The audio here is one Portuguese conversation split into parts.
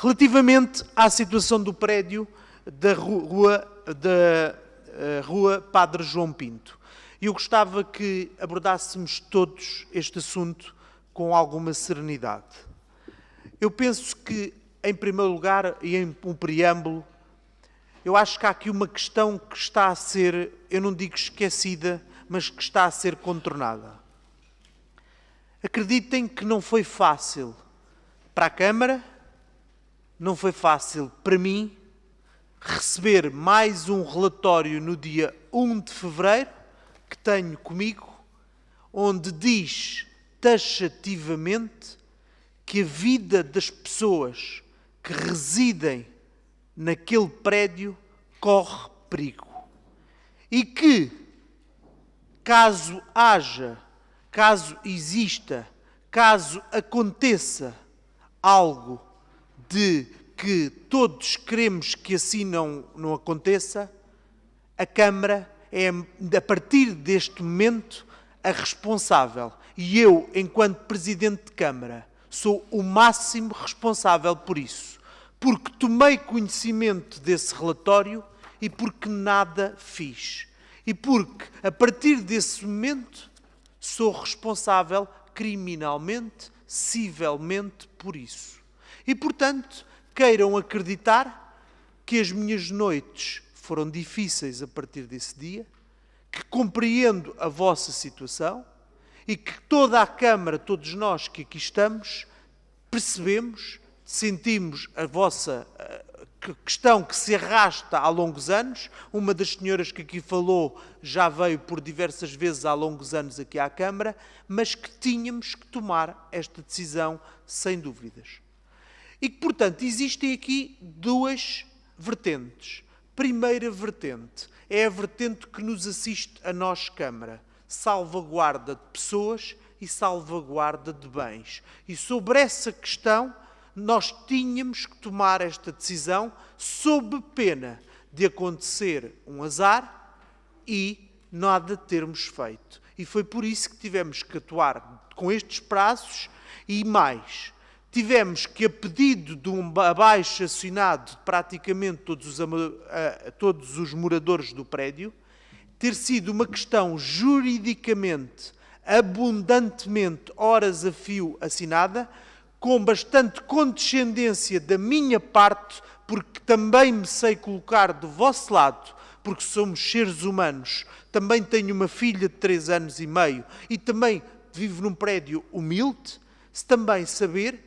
Relativamente à situação do prédio da Rua Padre João Pinto, eu gostava que abordássemos todos este assunto com alguma serenidade. Eu penso que, em primeiro lugar, e em um preâmbulo, eu acho que há aqui uma questão que está a ser, eu não digo esquecida, mas que está a ser contornada. Acreditem que não foi fácil para a Câmara, não foi fácil para mim, receber mais um relatório no dia 1 de fevereiro, que tenho comigo, onde diz taxativamente que a vida das pessoas que residem naquele prédio corre perigo. E que, caso exista, caso aconteça algo de que todos queremos que assim não aconteça, a Câmara é, a partir deste momento, a responsável. E eu, enquanto Presidente de Câmara, sou o máximo responsável por isso. Porque tomei conhecimento desse relatório e porque nada fiz. E porque, a partir desse momento, sou responsável criminalmente, civilmente por isso. E, portanto, queiram acreditar que as minhas noites foram difíceis a partir desse dia, que compreendo a vossa situação e que toda a Câmara, todos nós que aqui estamos, percebemos, sentimos a vossa questão que se arrasta há longos anos. Uma das senhoras que aqui falou já veio por diversas vezes há longos anos aqui à Câmara, mas que tínhamos que tomar esta decisão sem dúvidas. E que, portanto, existem aqui duas vertentes. Primeira vertente é a vertente que nos assiste a nós, Câmara. Salvaguarda de pessoas e salvaguarda de bens. E sobre essa questão, nós tínhamos que tomar esta decisão sob pena de acontecer um azar e nada termos feito. E foi por isso que tivemos que atuar com estes prazos e mais. Tivemos que, a pedido de um abaixo assinado de praticamente todos os moradores do prédio, ter sido uma questão juridicamente, abundantemente, horas a fio assinada, com bastante condescendência da minha parte, porque também me sei colocar do vosso lado, porque somos seres humanos. Também tenho uma filha de 3 anos e meio e também vivo num prédio humilde, se também saber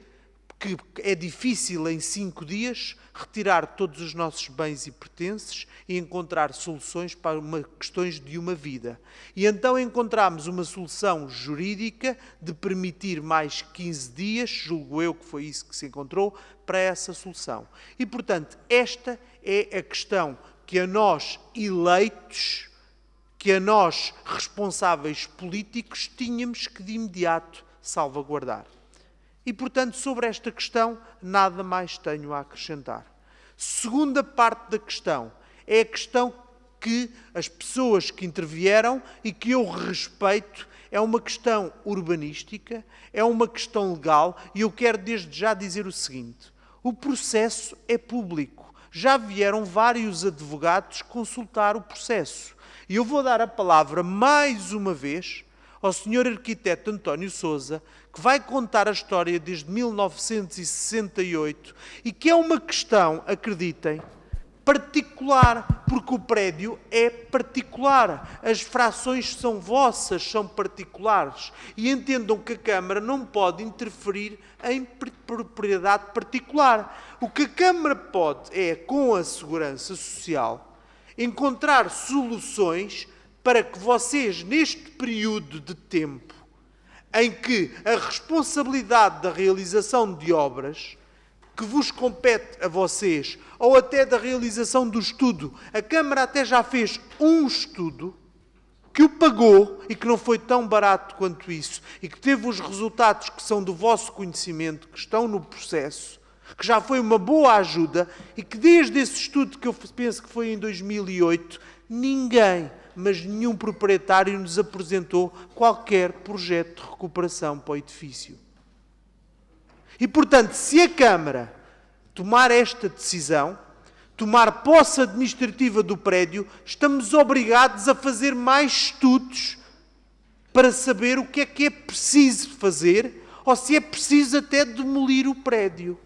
que é difícil em 5 dias retirar todos os nossos bens e pertences e encontrar soluções para questões de uma vida. E então encontramos uma solução jurídica de permitir mais 15 dias, julgo eu que foi isso que se encontrou, para essa solução. E, portanto, esta é a questão que a nós eleitos, que a nós responsáveis políticos, tínhamos que de imediato salvaguardar. E, portanto, sobre esta questão, nada mais tenho a acrescentar. Segunda parte da questão é a questão que as pessoas que intervieram e que eu respeito, é uma questão urbanística, é uma questão legal, e eu quero desde já dizer o seguinte: o processo é público. Já vieram vários advogados consultar o processo. E eu vou dar a palavra mais uma vez ao Sr. Arquiteto António Sousa, que vai contar a história desde 1968 e que é uma questão, acreditem, particular, porque o prédio é particular. As frações são vossas, são particulares. E entendam que a Câmara não pode interferir em propriedade particular. O que a Câmara pode é, com a Segurança Social, encontrar soluções para que vocês, neste período de tempo, em que a responsabilidade da realização de obras que vos compete a vocês, ou até da realização do estudo, a Câmara até já fez um estudo que o pagou e que não foi tão barato quanto isso, e que teve os resultados que são do vosso conhecimento, que estão no processo, que já foi uma boa ajuda, e que desde esse estudo, que eu penso que foi em 2008, ninguém, mas nenhum proprietário nos apresentou qualquer projeto de recuperação para o edifício. E, portanto, se a Câmara tomar esta decisão, tomar posse administrativa do prédio, estamos obrigados a fazer mais estudos para saber o que é preciso fazer ou se é preciso até demolir o prédio.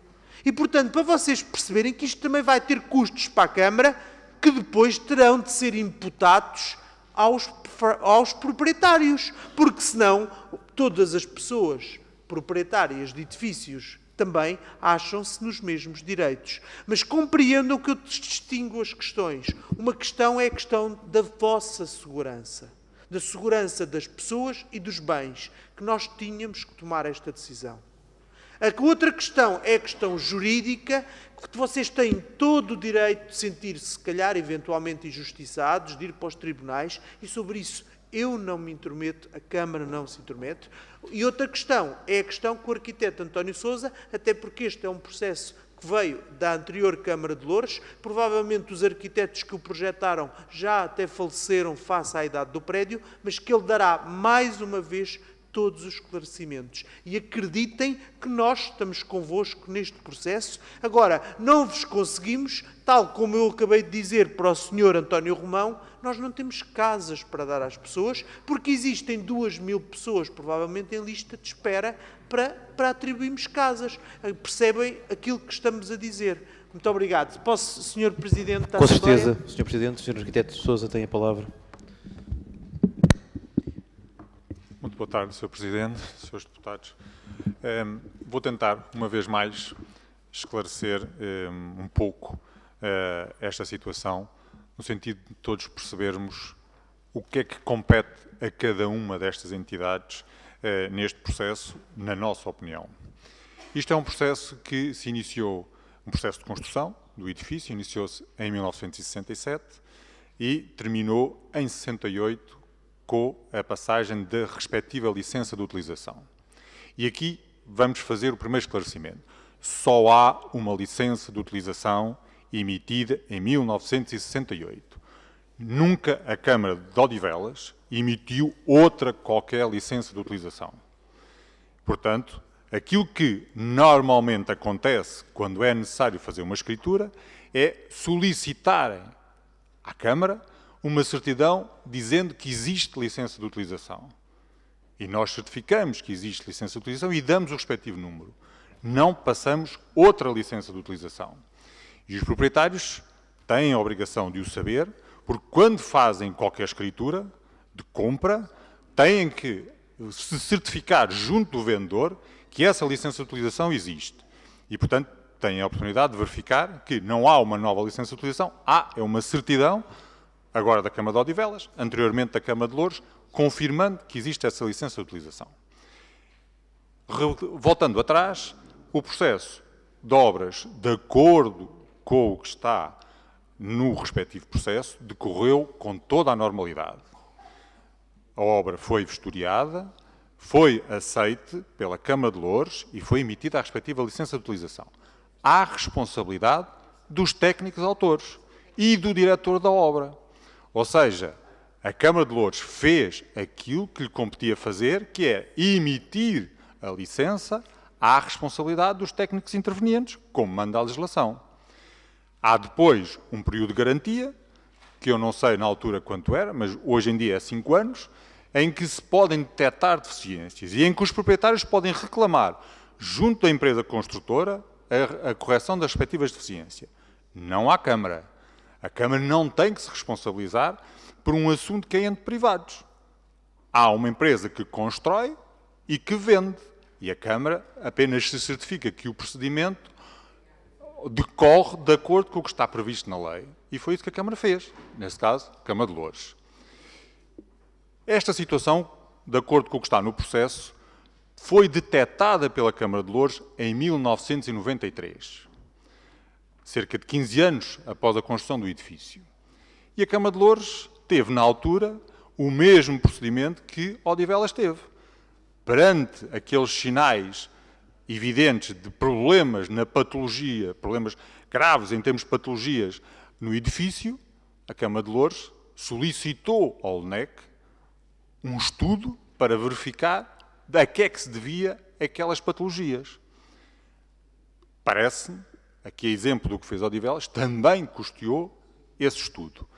E, portanto, para vocês perceberem que isto também vai ter custos para a Câmara que depois terão de ser imputados aos proprietários, porque senão todas as pessoas proprietárias de edifícios também acham-se nos mesmos direitos. Mas compreendam que eu distingo as questões. Uma questão é a questão da vossa segurança, da segurança das pessoas e dos bens, que nós tínhamos que tomar esta decisão. A outra questão é a questão jurídica, que vocês têm todo o direito de sentir-se, se calhar, eventualmente injustiçados, de ir para os tribunais, e sobre isso eu não me intrometo, a Câmara não se intromete. E outra questão é a questão com o arquiteto António Sousa, até porque este é um processo que veio da anterior Câmara de Loures. Provavelmente os arquitetos que o projetaram já até faleceram face à idade do prédio, mas que ele dará mais uma vez todos os esclarecimentos. E acreditem que nós estamos convosco neste processo. Agora, não vos conseguimos, tal como eu acabei de dizer para o Sr. António Romão, nós não temos casas para dar às pessoas, porque existem 2.000 pessoas, provavelmente, em lista de espera para atribuirmos casas. Percebem aquilo que estamos a dizer. Muito obrigado. Posso, Sr. Presidente, da Assembleia? Com certeza, Sr. Presidente. O Sr. Arquiteto Sousa tem a palavra. Muito boa tarde, Sr. Presidente, Srs. Deputados. Vou tentar, uma vez mais, esclarecer um pouco esta situação, no sentido de todos percebermos o que é que compete a cada uma destas entidades neste processo, na nossa opinião. Isto é um processo que se iniciou, um processo de construção do edifício, iniciou-se em 1967 e terminou em 68, com a passagem da respectiva licença de utilização. E aqui vamos fazer o primeiro esclarecimento. Só há uma licença de utilização emitida em 1968. Nunca a Câmara de Odivelas emitiu outra qualquer licença de utilização. Portanto, aquilo que normalmente acontece quando é necessário fazer uma escritura é solicitarem à Câmara uma certidão dizendo que existe licença de utilização. E nós certificamos que existe licença de utilização e damos o respectivo número. Não passamos outra licença de utilização. E os proprietários têm a obrigação de o saber, porque quando fazem qualquer escritura de compra, têm que se certificar junto do vendedor que essa licença de utilização existe. E, portanto, têm a oportunidade de verificar que não há uma nova licença de utilização, é uma certidão, agora da Câmara de Odivelas, anteriormente da Câmara de Loures, confirmando que existe essa licença de utilização. Voltando atrás, o processo de obras, de acordo com o que está no respectivo processo, decorreu com toda a normalidade. A obra foi vistoriada, foi aceite pela Câmara de Loures e foi emitida a respectiva licença de utilização. Há responsabilidade dos técnicos autores e do diretor da obra. Ou seja, a Câmara de Loures fez aquilo que lhe competia fazer, que é emitir a licença à responsabilidade dos técnicos intervenientes, como manda a legislação. Há depois um período de garantia, que eu não sei na altura quanto era, mas hoje em dia é 5 anos, em que se podem detectar deficiências e em que os proprietários podem reclamar, junto da empresa construtora, a correção das respectivas deficiências. Não há Câmara. A Câmara não tem que se responsabilizar por um assunto que é entre privados. Há uma empresa que constrói e que vende. E a Câmara apenas se certifica que o procedimento decorre de acordo com o que está previsto na lei. E foi isso que a Câmara fez. Neste caso, a Câmara de Loures. Esta situação, de acordo com o que está no processo, foi detectada pela Câmara de Loures em 1993. Cerca de 15 anos após a construção do edifício. E a Câmara de Loures teve, na altura, o mesmo procedimento que Odivelas teve. Perante aqueles sinais evidentes de problemas na patologia, problemas graves em termos de patologias no edifício, a Câmara de Loures solicitou ao LNEC um estudo para verificar a que é que se devia aquelas patologias. Parece-me, aqui é exemplo do que fez Odivelas, também custeou esse estudo.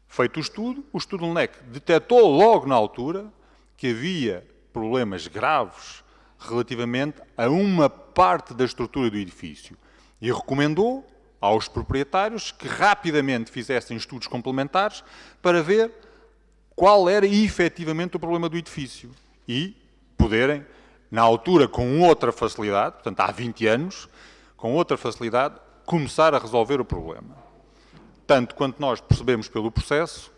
Feito o estudo LNEC detectou logo na altura que havia problemas graves relativamente a uma parte da estrutura do edifício e recomendou aos proprietários que rapidamente fizessem estudos complementares para ver qual era efetivamente o problema do edifício e poderem, na altura, com outra facilidade, portanto há 20 anos, com outra facilidade, começar a resolver o problema. Tanto quanto nós percebemos pelo processo,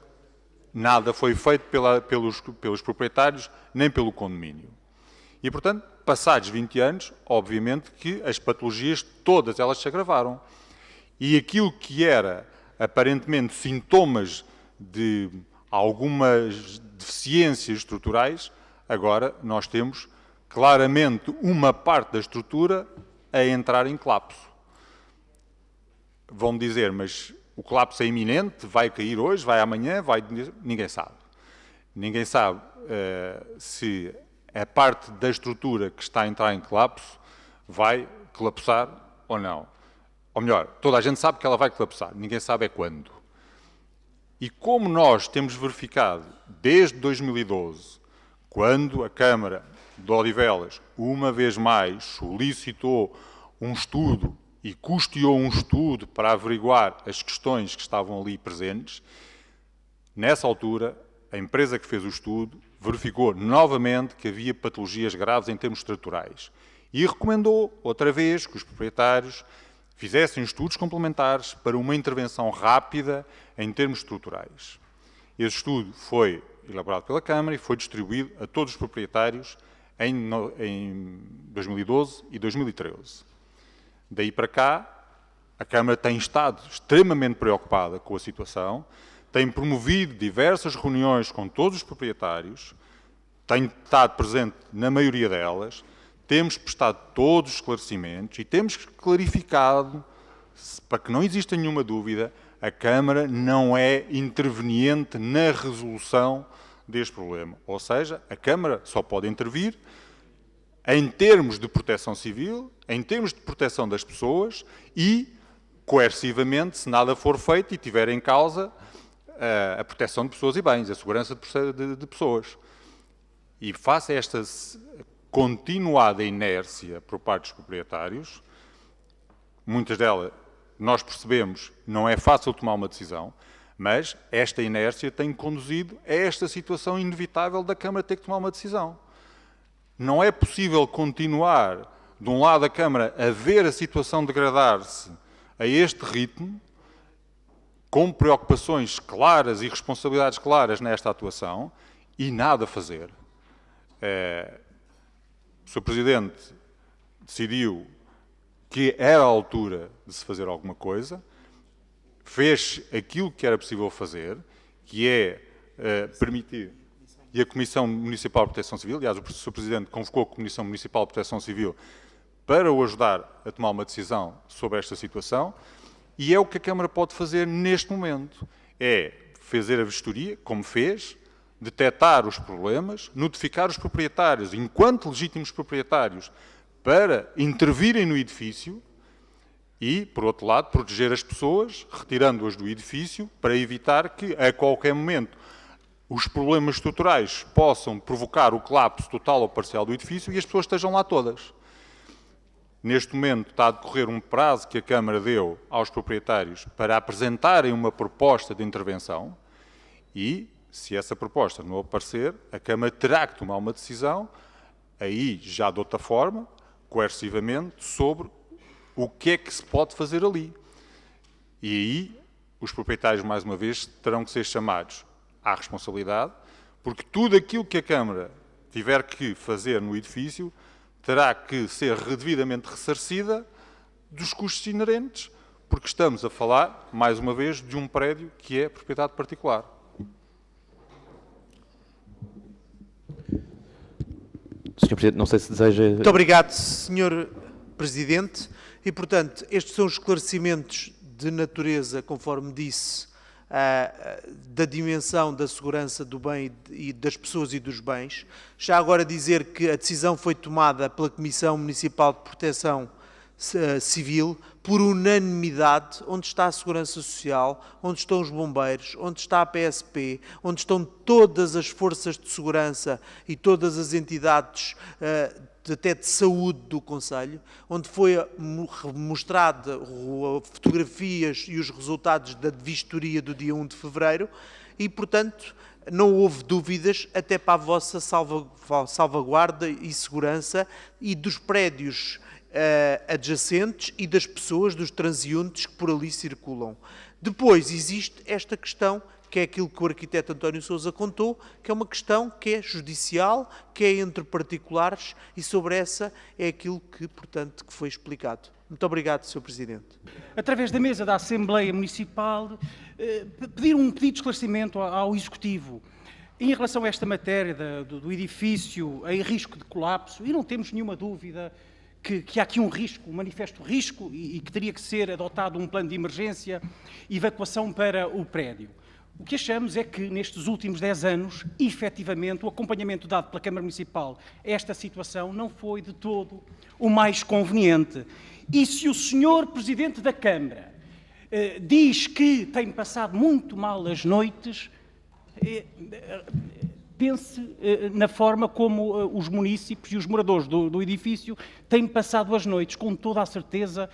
nada foi feito pelos proprietários, nem pelo condomínio. E, portanto, passados 20 anos, obviamente que as patologias, todas elas se agravaram. E aquilo que era, aparentemente, sintomas de algumas deficiências estruturais, agora nós temos claramente uma parte da estrutura a entrar em colapso. Vão dizer, mas o colapso é iminente, vai cair hoje, vai amanhã, vai... Ninguém sabe. Ninguém sabe se a parte da estrutura que está a entrar em colapso vai colapsar ou não. Ou melhor, toda a gente sabe que ela vai colapsar, ninguém sabe é quando. E como nós temos verificado desde 2012, quando a Câmara de Odivelas, uma vez mais, solicitou um estudo e custeou um estudo para averiguar as questões que estavam ali presentes, nessa altura, a empresa que fez o estudo verificou novamente que havia patologias graves em termos estruturais e recomendou, outra vez, que os proprietários fizessem estudos complementares para uma intervenção rápida em termos estruturais. Esse estudo foi elaborado pela Câmara e foi distribuído a todos os proprietários em 2012 e 2013. Daí para cá, a Câmara tem estado extremamente preocupada com a situação, tem promovido diversas reuniões com todos os proprietários, tem estado presente na maioria delas, temos prestado todos os esclarecimentos e temos clarificado, para que não exista nenhuma dúvida, a Câmara não é interveniente na resolução deste problema. Ou seja, a Câmara só pode intervir em termos de proteção civil, em termos de proteção das pessoas e, coercivamente, se nada for feito e tiver em causa a proteção de pessoas e bens, a segurança de pessoas. E face a esta continuada inércia por parte dos proprietários, muitas delas, nós percebemos, não é fácil tomar uma decisão, mas esta inércia tem conduzido a esta situação inevitável da Câmara ter que tomar uma decisão. Não é possível continuar, de um lado, a Câmara a ver a situação degradar-se a este ritmo, com preocupações claras e responsabilidades claras nesta atuação, e nada fazer. O Sr. Presidente decidiu que era a altura de se fazer alguma coisa, fez aquilo que era possível fazer, que é permitir, e a Comissão Municipal de Proteção Civil, aliás, o Sr. Presidente convocou a Comissão Municipal de Proteção Civil para o ajudar a tomar uma decisão sobre esta situação, e é o que a Câmara pode fazer neste momento, é fazer a vistoria, como fez, detectar os problemas, notificar os proprietários, enquanto legítimos proprietários, para intervirem no edifício e, por outro lado, proteger as pessoas, retirando-as do edifício, para evitar que, a qualquer momento, os problemas estruturais possam provocar o colapso total ou parcial do edifício e as pessoas estejam lá todas. Neste momento está a decorrer um prazo que a Câmara deu aos proprietários para apresentarem uma proposta de intervenção e, se essa proposta não aparecer, a Câmara terá que tomar uma decisão, aí já de outra forma, coercivamente, sobre o que é que se pode fazer ali. E aí os proprietários, mais uma vez, terão que ser chamados à responsabilidade, porque tudo aquilo que a Câmara tiver que fazer no edifício terá que ser devidamente ressarcida dos custos inerentes, porque estamos a falar, mais uma vez, de um prédio que é propriedade particular. Sr. Presidente, não sei se deseja... Muito obrigado, Sr. Presidente. E, portanto, estes são os esclarecimentos de natureza, conforme disse, da dimensão da segurança do bem e das pessoas e dos bens. Já agora dizer que a decisão foi tomada pela Comissão Municipal de Proteção Civil, por unanimidade, onde está a Segurança Social, onde estão os bombeiros, onde está a PSP, onde estão todas as forças de segurança e todas as entidades até de saúde do Conselho, onde foi mostrada fotografias e os resultados da vistoria do dia 1 de fevereiro e, portanto, não houve dúvidas até para a vossa salvaguarda e segurança e dos prédios adjacentes e das pessoas, dos transeuntes que por ali circulam. Depois existe esta questão, que é aquilo que o arquiteto António Sousa contou, que é uma questão que é judicial, que é entre particulares, e sobre essa é aquilo que, portanto, que foi explicado. Muito obrigado, Sr. Presidente. Através da mesa da Assembleia Municipal, pedir um pedido de esclarecimento ao Executivo em relação a esta matéria do edifício em risco de colapso, e não temos nenhuma dúvida que há aqui um risco, um manifesto risco, e que teria que ser adotado um plano de emergência e evacuação para o prédio. O que achamos é que, nestes últimos 10 anos, efetivamente, o acompanhamento dado pela Câmara Municipal a esta situação não foi de todo o mais conveniente. E se o Sr. Presidente da Câmara diz que tem passado muito mal as noites, pense na forma como os munícipes e os moradores do edifício têm passado as noites, com toda a certeza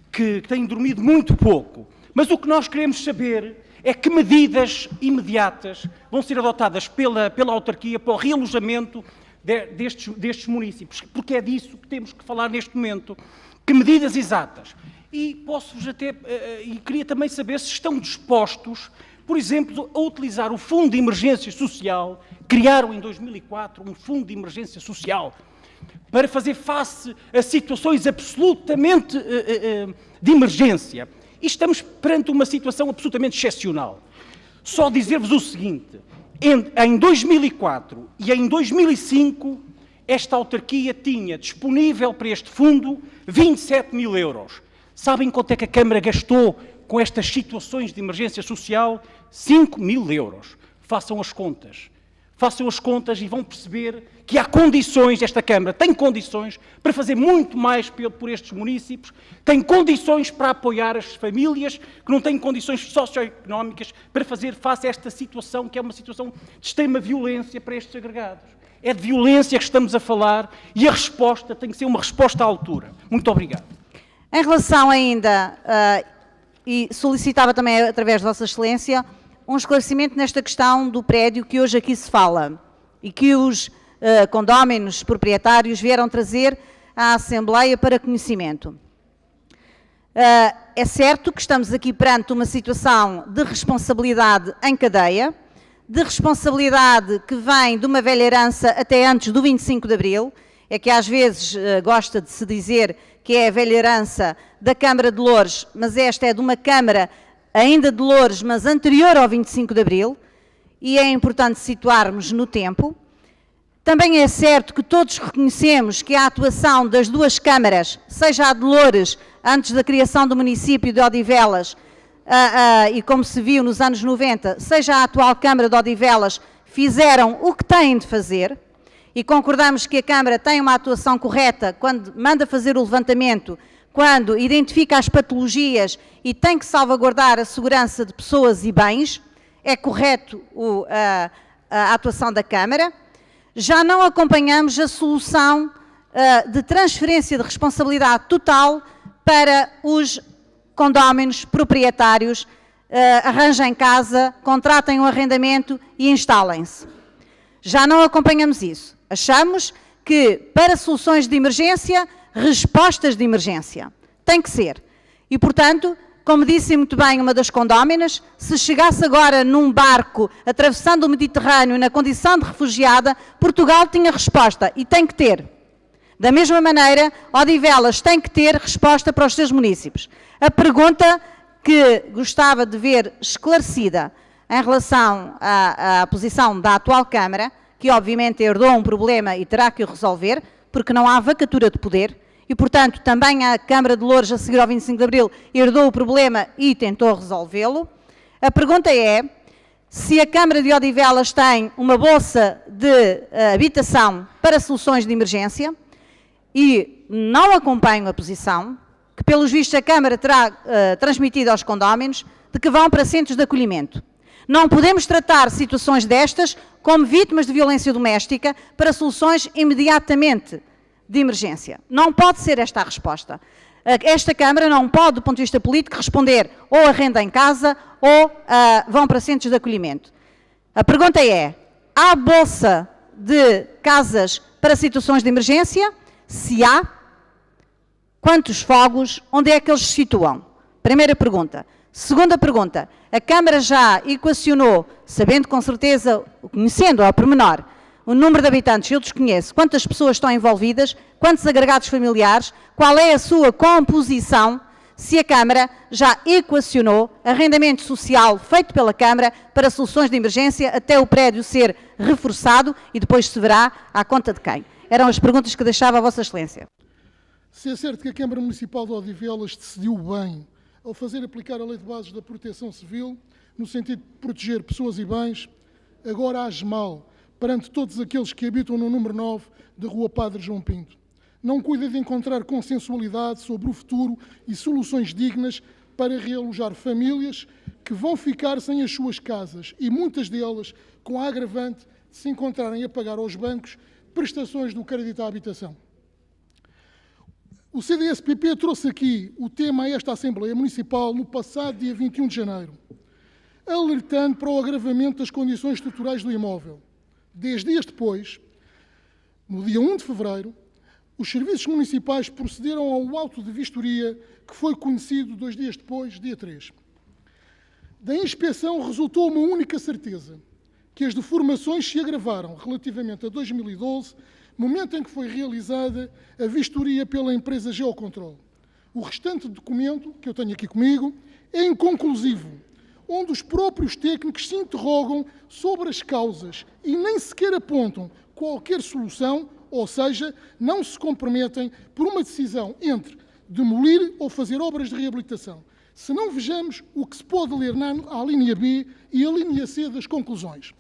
que têm dormido muito pouco. Mas o que nós queremos saber é que medidas imediatas vão ser adotadas pela autarquia para o realojamento destes municípios, porque é disso que temos que falar neste momento. Que medidas exatas? E posso-vos e queria também saber se estão dispostos, por exemplo, a utilizar o Fundo de Emergência Social, criaram em 2004 um Fundo de Emergência Social, para fazer face a situações absolutamente de emergência. E estamos perante uma situação absolutamente excepcional. Só dizer-vos o seguinte, em 2004 e em 2005, esta autarquia tinha disponível para este fundo 27 mil euros. Sabem quanto é que a Câmara gastou com estas situações de emergência social? 5 mil euros. Façam as contas. Façam as contas e vão perceber que há condições, esta Câmara tem condições para fazer muito mais por estes municípios, tem condições para apoiar as famílias que não têm condições socioeconómicas para fazer face a esta situação, que é uma situação de extrema violência para estes agregados. É de violência que estamos a falar e a resposta tem que ser uma resposta à altura. Muito obrigado. Em relação ainda, e solicitava também através de Vossa Excelência, um esclarecimento nesta questão do prédio que hoje aqui se fala e que os condóminos proprietários vieram trazer à Assembleia para conhecimento. É certo que estamos aqui perante uma situação de responsabilidade em cadeia, de responsabilidade que vem de uma velha herança até antes do 25 de Abril, é que às vezes gosta de se dizer que é a velha herança da Câmara de Loures, mas esta é de uma Câmara ainda de Loures, mas anterior ao 25 de Abril, e é importante situarmos no tempo. Também é certo que todos reconhecemos que a atuação das duas câmaras, seja a de Loures, antes da criação do município de Odivelas, e como se viu nos anos 90, seja a atual Câmara de Odivelas, fizeram o que têm de fazer, e concordamos que a Câmara tem uma atuação correta quando manda fazer o levantamento, quando identifica as patologias e tem que salvaguardar a segurança de pessoas e bens, é correto a atuação da Câmara. Já não acompanhamos a solução de transferência de responsabilidade total para os condóminos proprietários, arranjem casa, contratem um arrendamento e instalem-se. Já não acompanhamos isso. Achamos que para soluções de emergência, respostas de emergência. Tem que ser. E, portanto, como disse muito bem uma das condóminas, se chegasse agora num barco atravessando o Mediterrâneo na condição de refugiada, Portugal tinha resposta e tem que ter. Da mesma maneira, Odivelas tem que ter resposta para os seus municípios. A pergunta que gostava de ver esclarecida em relação à posição da atual Câmara, que obviamente herdou um problema e terá que o resolver, porque não há vacatura de poder, e portanto também a Câmara de Loures, a seguir ao 25 de Abril, herdou o problema e tentou resolvê-lo. A pergunta é se a Câmara de Odivelas tem uma bolsa de habitação para soluções de emergência, e não acompanho a posição, que pelos vistos a Câmara terá transmitido aos condóminos, de que vão para centros de acolhimento. Não podemos tratar situações destas como vítimas de violência doméstica para soluções imediatamente de emergência. Não pode ser esta a resposta. Esta Câmara não pode, do ponto de vista político, responder ou arrenda em casa ou vão para centros de acolhimento. A pergunta é, há bolsa de casas para situações de emergência? Se há, quantos fogos, onde é que eles se situam? Primeira pergunta. Segunda pergunta, a Câmara já equacionou, sabendo com certeza, conhecendo ao pormenor, o número de habitantes, eu desconheço, quantas pessoas estão envolvidas, quantos agregados familiares, qual é a sua composição, se a Câmara já equacionou arrendamento social feito pela Câmara para soluções de emergência até o prédio ser reforçado e depois se verá à conta de quem. Eram as perguntas que deixava a Vossa Excelência. Se é certo que a Câmara Municipal de Odivelas decidiu bem ao fazer aplicar a Lei de Bases da Proteção Civil, no sentido de proteger pessoas e bens, agora age mal perante todos aqueles que habitam no número 9 da Rua Padre João Pinto. Não cuida de encontrar consensualidade sobre o futuro e soluções dignas para realojar famílias que vão ficar sem as suas casas e muitas delas com a agravante de se encontrarem a pagar aos bancos prestações do crédito à habitação. O CDS-PP trouxe aqui o tema a esta Assembleia Municipal no passado dia 21 de janeiro, alertando para o agravamento das condições estruturais do imóvel. 10 dias depois, no dia 1 de fevereiro, os serviços municipais procederam ao auto de vistoria que foi conhecido 2 dias depois, dia 3. Da inspeção resultou uma única certeza, que as deformações se agravaram relativamente a 2012, momento em que foi realizada a vistoria pela empresa Geocontrol. O restante documento, que eu tenho aqui comigo, é inconclusivo, onde os próprios técnicos se interrogam sobre as causas e nem sequer apontam qualquer solução, ou seja, não se comprometem por uma decisão entre demolir ou fazer obras de reabilitação. Se não vejamos o que se pode ler na linha B e a linha C das conclusões.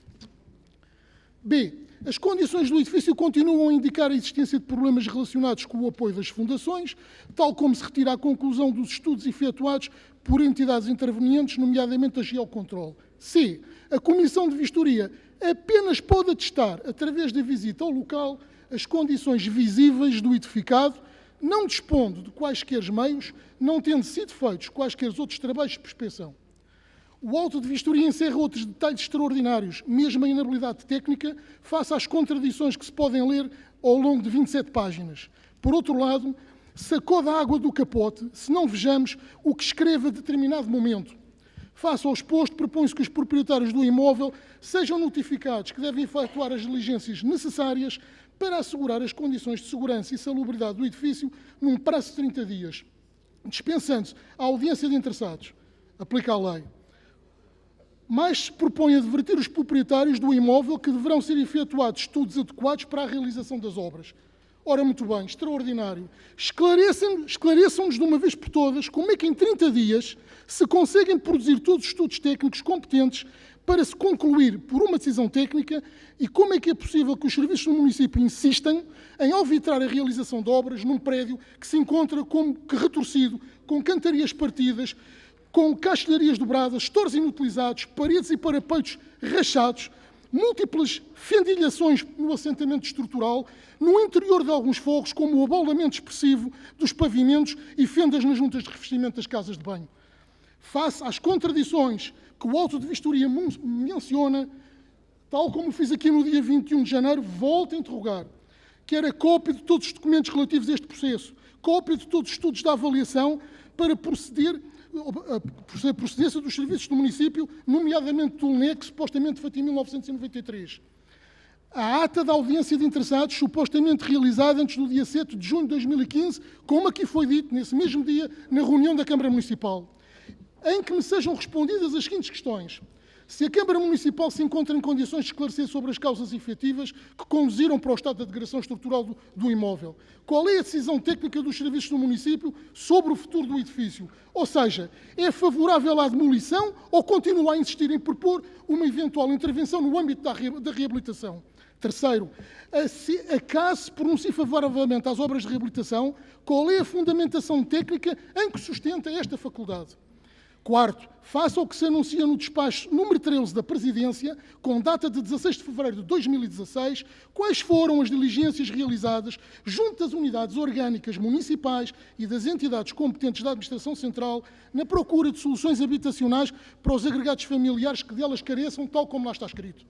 B. As condições do edifício continuam a indicar a existência de problemas relacionados com o apoio das fundações, tal como se retira a conclusão dos estudos efetuados por entidades intervenientes, nomeadamente a Geocontrol. C. A Comissão de Vistoria apenas pode atestar, através da visita ao local, as condições visíveis do edificado, não dispondo de quaisquer meios, não tendo sido feitos quaisquer outros trabalhos de prospeção. O auto de vistoria encerra outros detalhes extraordinários, mesmo a inabilidade técnica, face às contradições que se podem ler ao longo de 27 páginas. Por outro lado, sacode a água do capote se não vejamos o que escreve a determinado momento. Face ao exposto, propõe-se que os proprietários do imóvel sejam notificados que devem efetuar as diligências necessárias para assegurar as condições de segurança e salubridade do edifício num prazo de 30 dias, dispensando-se a audiência de interessados. Aplica a lei. Mais se propõe advertir os proprietários do imóvel que deverão ser efetuados estudos adequados para a realização das obras. Ora, muito bem, extraordinário. Esclareçam-nos de uma vez por todas como é que em 30 dias se conseguem produzir todos os estudos técnicos competentes para se concluir por uma decisão técnica e como é que é possível que os serviços do município insistam em arbitrar a realização de obras num prédio que se encontra como que retorcido, com cantarias partidas, com caixilharias dobradas, stores inutilizados, paredes e parapeitos rachados, múltiplas fendilhações no assentamento estrutural, no interior de alguns fogos, como o abaulamento expressivo dos pavimentos e fendas nas juntas de revestimento das casas de banho. Face às contradições que o auto de vistoria menciona, tal como fiz aqui no dia 21 de janeiro, volto a interrogar. Quero a cópia de todos os documentos relativos a este processo, cópia de todos os estudos da avaliação para procedência dos serviços do município, nomeadamente do LNEC, que supostamente feito em 1993. A ata da audiência de interessados, supostamente realizada antes do dia 7 de junho de 2015, como aqui foi dito, nesse mesmo dia, na reunião da Câmara Municipal, em que me sejam respondidas as seguintes questões. Se a Câmara Municipal se encontra em condições de esclarecer sobre as causas efetivas que conduziram para o estado de degradação estrutural do imóvel, qual é a decisão técnica dos serviços do município sobre o futuro do edifício? Ou seja, é favorável à demolição ou continua a insistir em propor uma eventual intervenção no âmbito da reabilitação? Terceiro, acaso se pronuncie favoravelmente às obras de reabilitação, qual é a fundamentação técnica em que sustenta esta faculdade? Quarto, face ao que se anuncia no despacho número 13 da Presidência, com data de 16 de fevereiro de 2016, quais foram as diligências realizadas junto das unidades orgânicas municipais e das entidades competentes da Administração Central na procura de soluções habitacionais para os agregados familiares que delas careçam, tal como lá está escrito?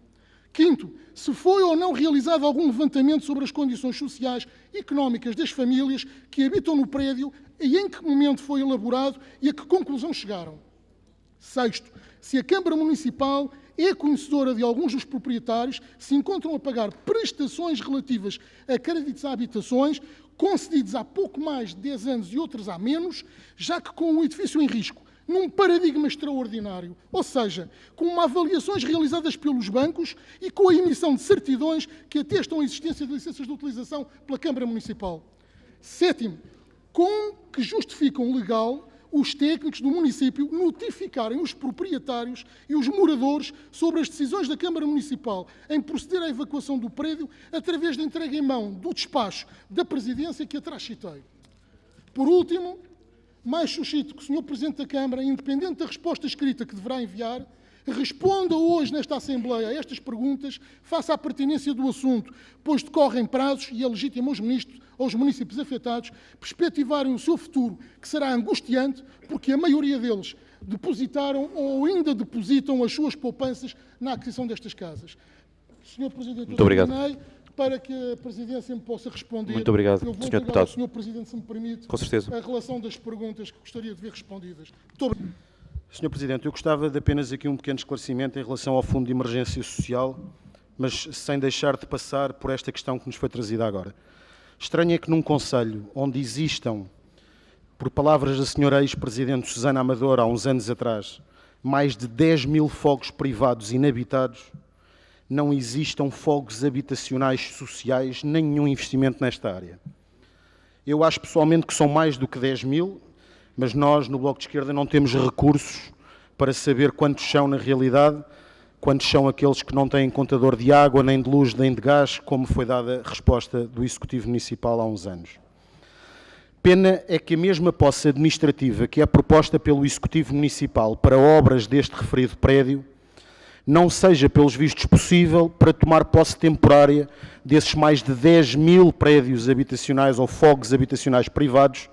Quinto, se foi ou não realizado algum levantamento sobre as condições sociais e económicas das famílias que habitam no prédio e em que momento foi elaborado e a que conclusão chegaram. Sexto, se a Câmara Municipal é conhecedora de alguns dos proprietários se encontram a pagar prestações relativas a créditos a habitações concedidos há pouco mais de 10 anos e outros há menos, já que com o edifício em risco, num paradigma extraordinário, ou seja, com avaliações realizadas pelos bancos e com a emissão de certidões que atestam a existência de licenças de utilização pela Câmara Municipal. Sétimo, com que justificam legal os técnicos do município notificarem os proprietários e os moradores sobre as decisões da Câmara Municipal em proceder à evacuação do prédio através da entrega em mão do despacho da Presidência que atrás citei. Por último, mais suscito que o Sr. Presidente da Câmara, independente da resposta escrita que deverá enviar, responda hoje nesta Assembleia a estas perguntas, face à pertinência do assunto, pois decorrem prazos e é legítimo aos municípios afetados perspectivarem o seu futuro, que será angustiante, porque a maioria deles depositaram ou ainda depositam as suas poupanças na aquisição destas casas. Sr. Presidente, muito obrigado. Para que a Presidência me possa responder. Muito obrigado, eu vou Sr. Deputado. ao Sr. Presidente, se me permite, com certeza, a relação das perguntas que gostaria de ver respondidas. Muito obrigado. Sr. Presidente, eu gostava de apenas aqui um pequeno esclarecimento em relação ao Fundo de Emergência Social, mas sem deixar de passar por esta questão que nos foi trazida agora. Estranho é que num concelho onde existam, por palavras da Sra. Ex-Presidente Susana Amador, há uns anos atrás, mais de 10 mil fogos privados inabitados, não existam fogos habitacionais sociais, nem nenhum investimento nesta área. Eu acho pessoalmente que são mais do que 10 mil, mas nós, no Bloco de Esquerda, não temos recursos para saber quantos são na realidade, quantos são aqueles que não têm contador de água, nem de luz, nem de gás, como foi dada a resposta do Executivo Municipal há uns anos. Pena é que a mesma posse administrativa que é proposta pelo Executivo Municipal para obras deste referido prédio não seja, pelos vistos, possível para tomar posse temporária desses mais de 10 mil prédios habitacionais ou fogos habitacionais privados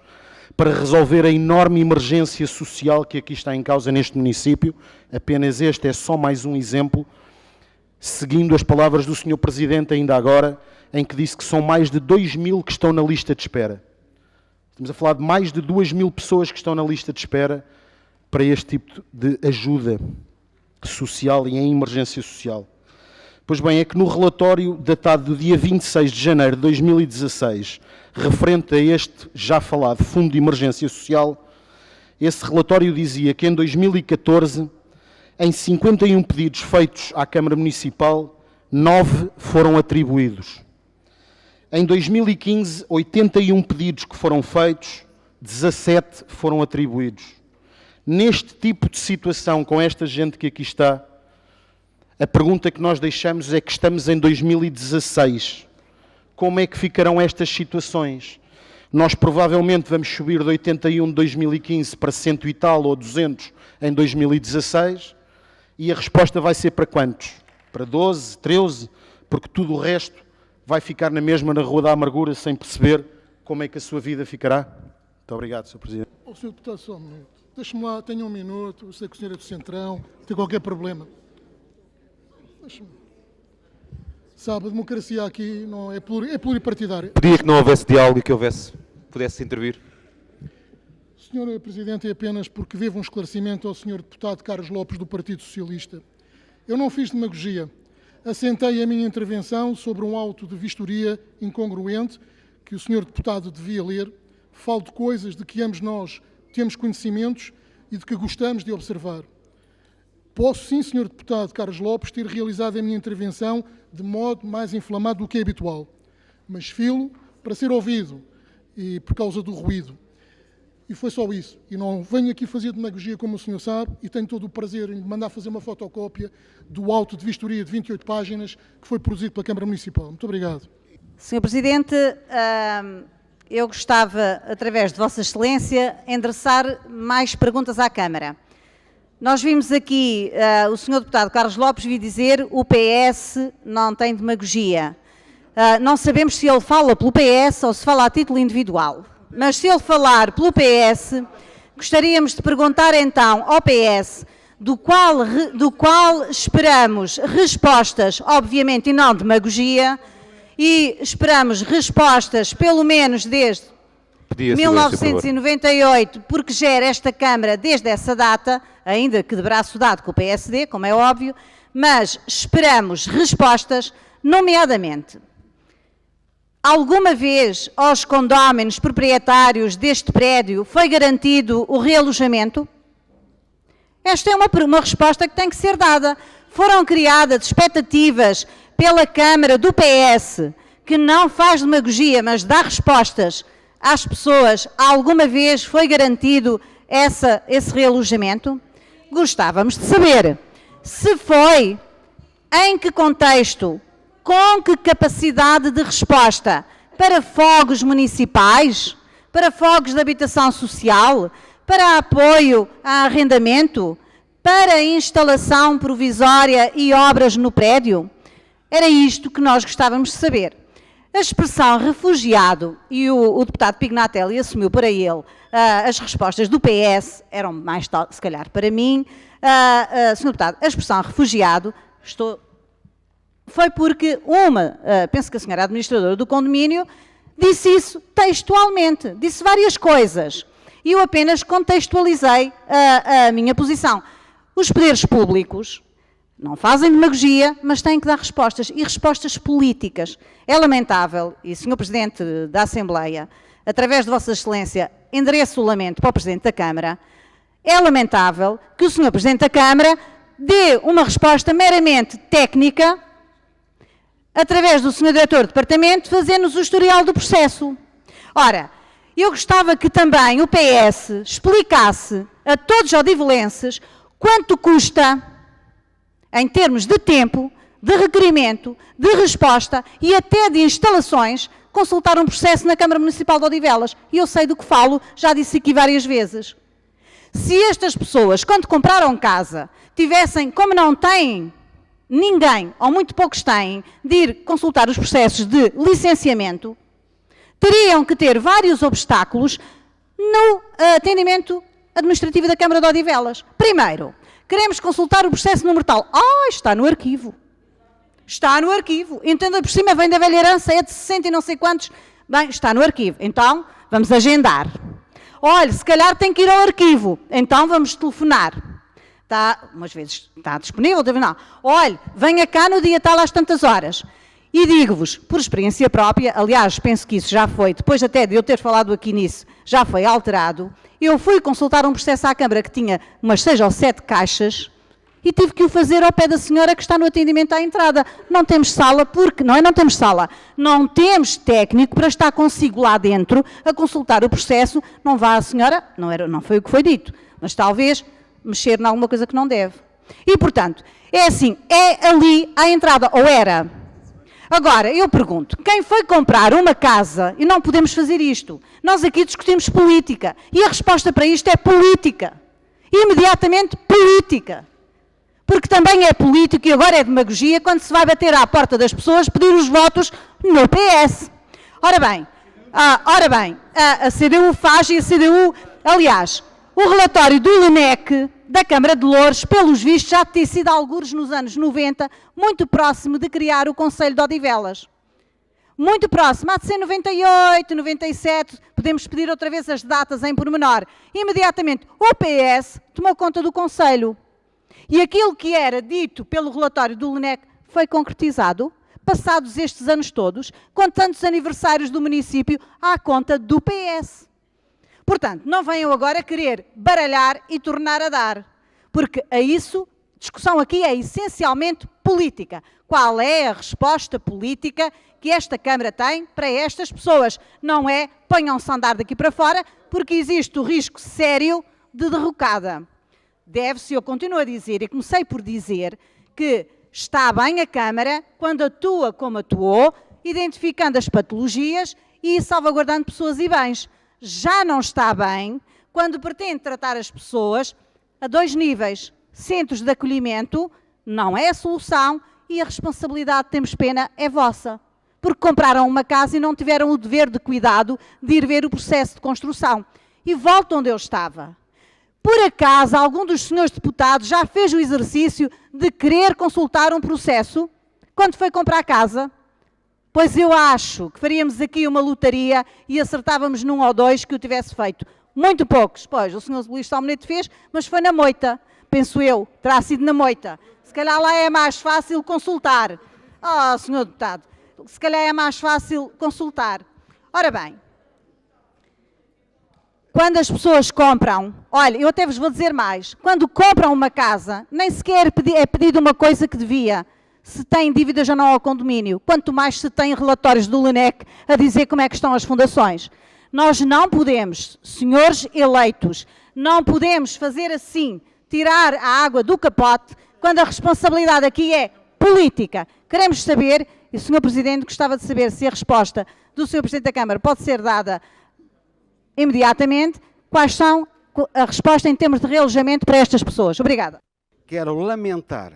para resolver a enorme emergência social que aqui está em causa neste município. Apenas este é só mais um exemplo, seguindo as palavras do Sr. Presidente ainda agora, em que disse que são mais de 2 mil que estão na lista de espera. Estamos a falar de mais de 2 mil pessoas que estão na lista de espera para este tipo de ajuda social e em emergência social. Pois bem, é que no relatório datado do dia 26 de janeiro de 2016, referente a este já falado Fundo de Emergência Social, esse relatório dizia que em 2014, em 51 pedidos feitos à Câmara Municipal, 9 foram atribuídos. Em 2015, 81 pedidos que foram feitos, 17 foram atribuídos. Neste tipo de situação, com esta gente que aqui está, a pergunta que nós deixamos é que estamos em 2016. Como é que ficarão estas situações? Nós provavelmente vamos subir de 81 de 2015 para 100 e tal ou 200 em 2016 e a resposta vai ser para quantos? Para 12, 13? Porque tudo o resto vai ficar na mesma na Rua da Amargura sem perceber como é que a sua vida ficará? Muito obrigado, Sr. Presidente. O Sr. Deputado, só um minuto. Deixe-me lá, tenha um minuto. Eu sei que o senhor é do Centrão, não tem qualquer problema. Deixe-me. Sabe, a democracia aqui não é pluripartidária. Pedia que não houvesse diálogo e que pudesse intervir. Sr. Presidente, é apenas porque devo um esclarecimento ao Sr. Deputado Carlos Lopes, do Partido Socialista. Eu não fiz demagogia. Assentei a minha intervenção sobre um auto de vistoria incongruente que o Sr. Deputado devia ler. Falo de coisas de que ambos nós temos conhecimentos e de que gostamos de observar. Posso sim, Sr. Deputado Carlos Lopes, ter realizado a minha intervenção de modo mais inflamado do que é habitual, mas filo para ser ouvido e por causa do ruído. E foi só isso. E não venho aqui fazer demagogia, como o senhor sabe, e tenho todo o prazer em mandar fazer uma fotocópia do auto de vistoria de 28 páginas que foi produzido pela Câmara Municipal. Muito obrigado. Sr. Presidente, eu gostava, através de Vossa Excelência, endereçar mais perguntas à Câmara. Nós vimos aqui o Sr. Deputado Carlos Lopes vir dizer o PS não tem demagogia. Não sabemos se ele fala pelo PS ou se fala a título individual. Mas se ele falar pelo PS, gostaríamos de perguntar então ao PS, do qual esperamos respostas, obviamente, e não demagogia, e esperamos respostas, pelo menos desde 1998, porque gera esta Câmara desde essa data, ainda que de braço dado com o PSD, como é óbvio, mas esperamos respostas, nomeadamente, alguma vez aos condóminos proprietários deste prédio foi garantido o realojamento? Esta é uma resposta que tem que ser dada. Foram criadas expectativas pela Câmara do PS, que não faz demagogia, mas dá respostas às pessoas. Alguma vez foi garantido esse realojamento? Gostávamos de saber se foi, em que contexto, com que capacidade de resposta, para fogos municipais, para fogos de habitação social, para apoio a arrendamento, para instalação provisória e obras no prédio? Era isto que nós gostávamos de saber. A expressão refugiado, e o deputado Pignatelli assumiu para ele as respostas do PS, eram mais, se calhar, para mim. Sr. Deputado, a expressão refugiado, foi porque penso que a senhora administradora do condomínio disse isso textualmente, disse várias coisas. E eu apenas contextualizei a minha posição. Os poderes públicos não fazem demagogia, mas têm que dar respostas, e respostas políticas. É lamentável, e Sr. Presidente da Assembleia, através de Vossa Excelência, endereço o lamento para o Presidente da Câmara, é lamentável que o Sr. Presidente da Câmara dê uma resposta meramente técnica, através do Sr. Diretor do Departamento, fazendo-nos o historial do processo. Ora, eu gostava que também o PS explicasse a todos os odivelenses quanto custa, em termos de tempo, de requerimento, de resposta e até de instalações, consultar um processo na Câmara Municipal de Odivelas. E eu sei do que falo, já disse aqui várias vezes. Se estas pessoas, quando compraram casa, tivessem, como não têm ninguém, ou muito poucos têm, de ir consultar os processos de licenciamento, teriam que ter vários obstáculos no atendimento administrativo da Câmara de Odivelas. Primeiro, queremos consultar o processo número tal. Está no arquivo. Está no arquivo. Entenda, por cima vem da velha herança, é de 60 e não sei quantos. Bem, está no arquivo. Então, vamos agendar. Olha, se calhar tem que ir ao arquivo. Então, vamos telefonar. Umas vezes está disponível, não. Olha, venha cá no dia tal às tantas horas. E digo-vos, por experiência própria, aliás, penso que isso já foi, depois até de eu ter falado aqui nisso, já foi alterado. Eu fui consultar um processo à Câmara que tinha umas 6 ou 7 caixas e tive que o fazer ao pé da senhora que está no atendimento à entrada. Não temos sala, porque não temos sala. Não temos técnico para estar consigo lá dentro a consultar o processo. Não vá a senhora, não foi o que foi dito, mas talvez mexer em alguma coisa que não deve. E, portanto, é assim, é ali à entrada, ou era. Agora, eu pergunto, quem foi comprar uma casa, e não podemos fazer isto, nós aqui discutimos política, e a resposta para isto é política. Imediatamente política. Porque também é político, e agora é demagogia, quando se vai bater à porta das pessoas pedir os votos no PS. Ora bem, a CDU faz, e a CDU, aliás, o relatório do LENEC, da Câmara de Loures, pelos vistos, já tinha sido algures nos anos 90, muito próximo de criar o Conselho de Odivelas. Muito próximo, há de ser 98, 97, podemos pedir outra vez as datas em pormenor. Imediatamente, o PS tomou conta do Conselho. E aquilo que era dito pelo relatório do LENEC foi concretizado, passados estes anos todos, com tantos aniversários do município à conta do PS. Portanto, não venham agora querer baralhar e tornar a dar, porque a isso, discussão aqui é essencialmente política. Qual é a resposta política que esta Câmara tem para estas pessoas. Não é ponham-se a andar daqui para fora, porque existe o risco sério de derrocada. Deve-se, eu continuo a dizer, e comecei por dizer, que está bem a Câmara quando atua como atuou, identificando as patologias e salvaguardando pessoas e bens. Já não está bem quando pretende tratar as pessoas a dois níveis. Centros de acolhimento não é a solução e a responsabilidade, temos pena, é vossa. Porque compraram uma casa e não tiveram o dever de cuidado de ir ver o processo de construção. E volto onde eu estava. Por acaso, algum dos senhores deputados já fez o exercício de querer consultar um processo quando foi comprar a casa? Pois eu acho que faríamos aqui uma lotaria e acertávamos num ou dois que o tivesse feito. Muito poucos. Pois, o senhor Luís Salmonete fez, mas foi na moita. Penso eu, terá sido na moita. Se calhar lá é mais fácil consultar. Oh, senhor deputado, se calhar é mais fácil consultar. Ora bem, quando as pessoas compram, olha, eu até vos vou dizer mais, quando compram uma casa, nem sequer é pedido uma coisa que devia, se tem dívidas ou não ao condomínio, quanto mais se tem relatórios do LUNEC a dizer como é que estão as fundações. Nós não podemos, senhores eleitos, não podemos fazer assim, tirar a água do capote, quando a responsabilidade aqui é política. Queremos saber, e o Sr. Presidente gostava de saber se a resposta do Sr. Presidente da Câmara pode ser dada imediatamente, quais são a resposta em termos de realojamento para estas pessoas. Obrigada. Quero lamentar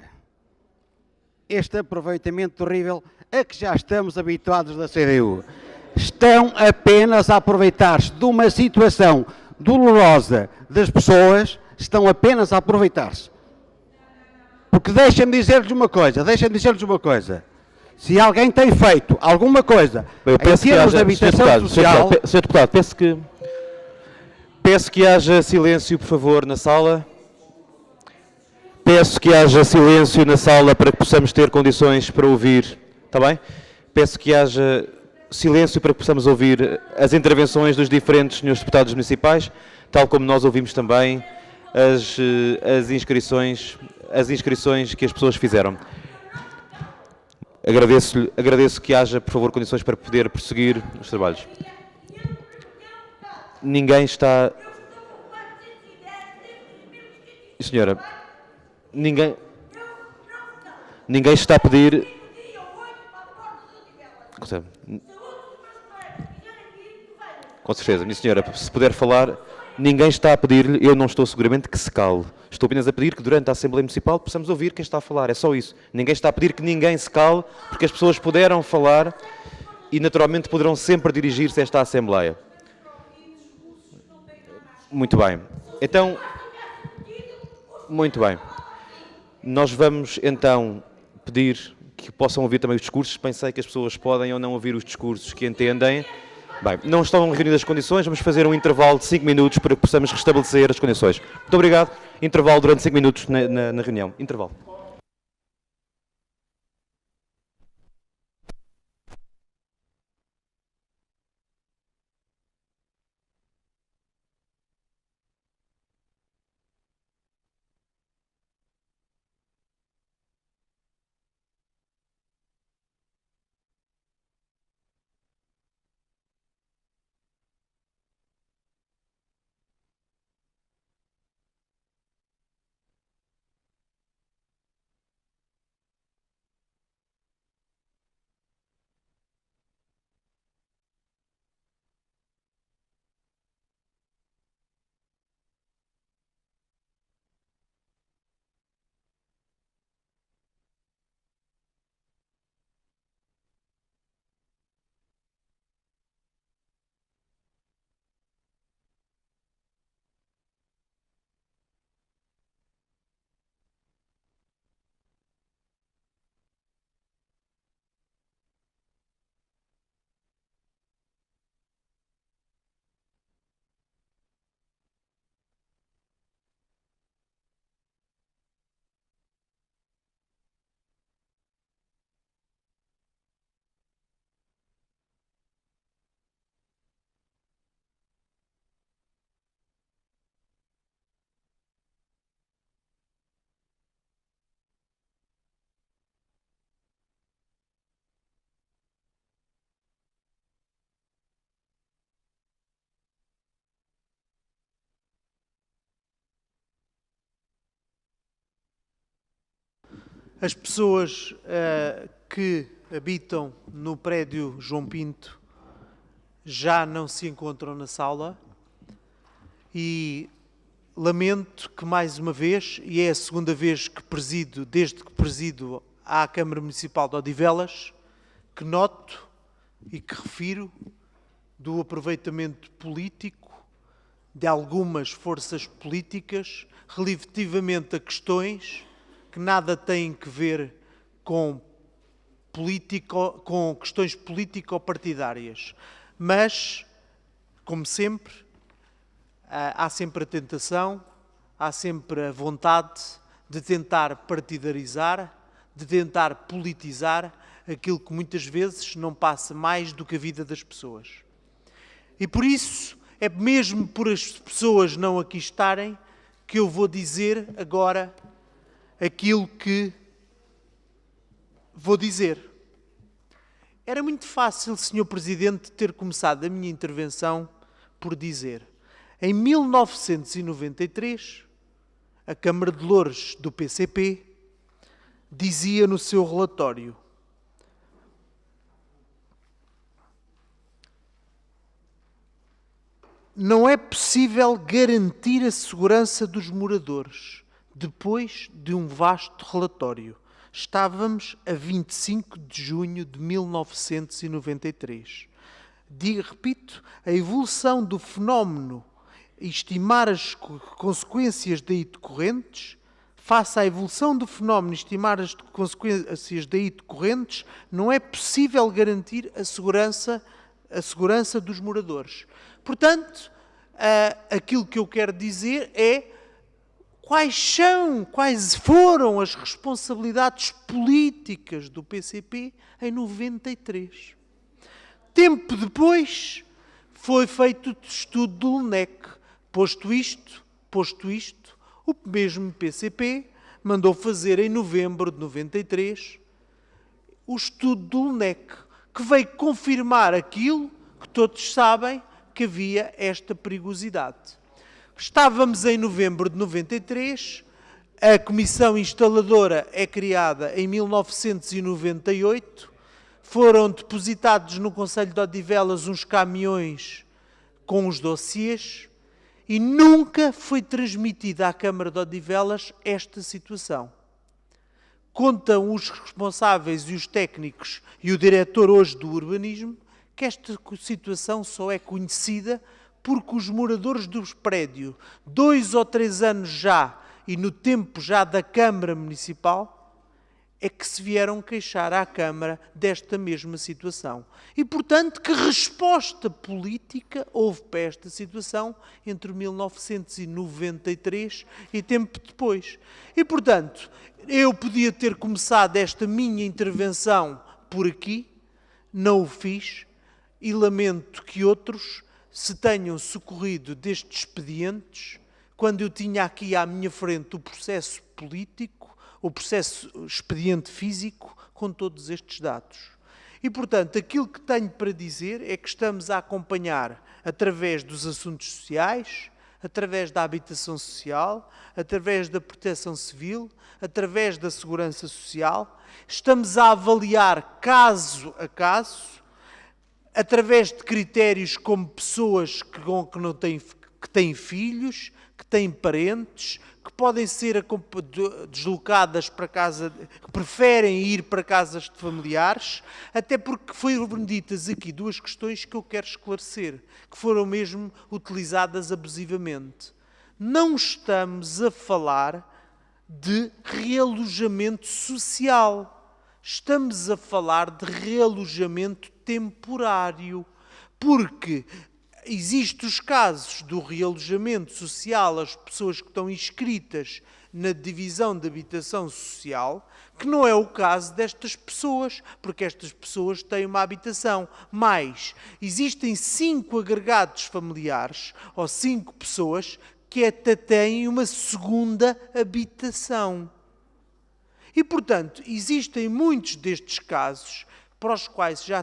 este aproveitamento terrível a que já estamos habituados da CDU. Estão apenas a aproveitar-se de uma situação dolorosa das pessoas, estão apenas a aproveitar-se. Porque deixem-me dizer-lhes uma coisa, se alguém tem feito alguma coisa em termos de habitação social... Sr. Deputado, peço que haja silêncio, por favor, na sala. Peço que haja silêncio na sala para que possamos ter condições para ouvir, está bem? Peço que haja silêncio para que possamos ouvir as intervenções dos diferentes senhores deputados municipais, tal como nós ouvimos também as inscrições que as pessoas fizeram. Agradeço que haja, por favor, condições para poder prosseguir os trabalhos. Ninguém está... Senhora, ninguém está a pedir... Com certeza, minha senhora, se puder falar, ninguém está a pedir-lhe, eu não estou seguramente que se cale. Estou apenas a pedir que durante a Assembleia Municipal possamos ouvir quem está a falar, é só isso. Ninguém está a pedir que ninguém se cale, porque as pessoas puderam falar e naturalmente poderão sempre dirigir-se a esta Assembleia. Muito bem. Então, muito bem. Nós vamos então pedir que possam ouvir também os discursos. Pensei que as pessoas podem ou não ouvir os discursos que entendem. Bem, não estão reunidas as condições, vamos fazer um intervalo de 5 minutos para que possamos restabelecer as condições. Muito obrigado. Intervalo durante 5 minutos na reunião. Intervalo. As pessoas que habitam no prédio João Pinto já não se encontram na sala e lamento que mais uma vez, e é a segunda vez que presido, desde que presido à Câmara Municipal de Odivelas, que noto e que refiro do aproveitamento político de algumas forças políticas relativamente a questões que nada têm que ver com questões político-partidárias. Mas, como sempre, há sempre a tentação, há sempre a vontade de tentar partidarizar, de tentar politizar aquilo que muitas vezes não passa mais do que a vida das pessoas. E por isso, é mesmo por as pessoas não aqui estarem que eu vou dizer agora aquilo que vou dizer. Era muito fácil, Sr. Presidente, ter começado a minha intervenção por dizer: em 1993, a Câmara de Loures do PCP dizia no seu relatório: não é possível garantir a segurança dos moradores depois de um vasto relatório. Estávamos a 25 de junho de 1993. Repito, a evolução do fenómeno e estimar as consequências daí decorrentes, face à evolução do fenómeno e estimar as consequências daí decorrentes, não é possível garantir a segurança dos moradores. Portanto, aquilo que eu quero dizer é quais foram as responsabilidades políticas do PCP em 93. Tempo depois, foi feito o estudo do LNEC. Posto isto, o mesmo PCP mandou fazer em novembro de 93 o estudo do LNEC, que veio confirmar aquilo que todos sabem, que havia esta perigosidade. Estávamos em novembro de 93, a Comissão Instaladora é criada em 1998, foram depositados no Concelho de Odivelas uns caminhões com os dossiês e nunca foi transmitida à Câmara de Odivelas esta situação. Contam os responsáveis e os técnicos e o diretor hoje do urbanismo que esta situação só é conhecida porque os moradores dos prédios, 2 ou 3 anos já, e no tempo já da Câmara Municipal, é que se vieram queixar à Câmara desta mesma situação. E, portanto, que resposta política houve para esta situação entre 1993 e tempo depois? E, portanto, eu podia ter começado esta minha intervenção por aqui, não o fiz, e lamento que outros se tenham socorrido destes expedientes, quando eu tinha aqui à minha frente o processo político, o processo expediente físico, com todos estes dados. E, portanto, aquilo que tenho para dizer é que estamos a acompanhar, através dos assuntos sociais, através da habitação social, através da proteção civil, através da segurança social, estamos a avaliar caso a caso, através de critérios como pessoas que têm filhos, que têm parentes, que podem ser deslocadas para casa, que preferem ir para casas de familiares, até porque foram ditas aqui 2 questões que eu quero esclarecer, que foram mesmo utilizadas abusivamente. Não estamos a falar de realojamento social, estamos a falar de realojamento temporário, porque existem os casos do realojamento social, as pessoas que estão inscritas na divisão de habitação social, que não é o caso destas pessoas, porque estas pessoas têm uma habitação, mas existem 5 agregados familiares, ou 5 pessoas, que até têm uma segunda habitação. E, portanto, existem muitos destes casos para os quais já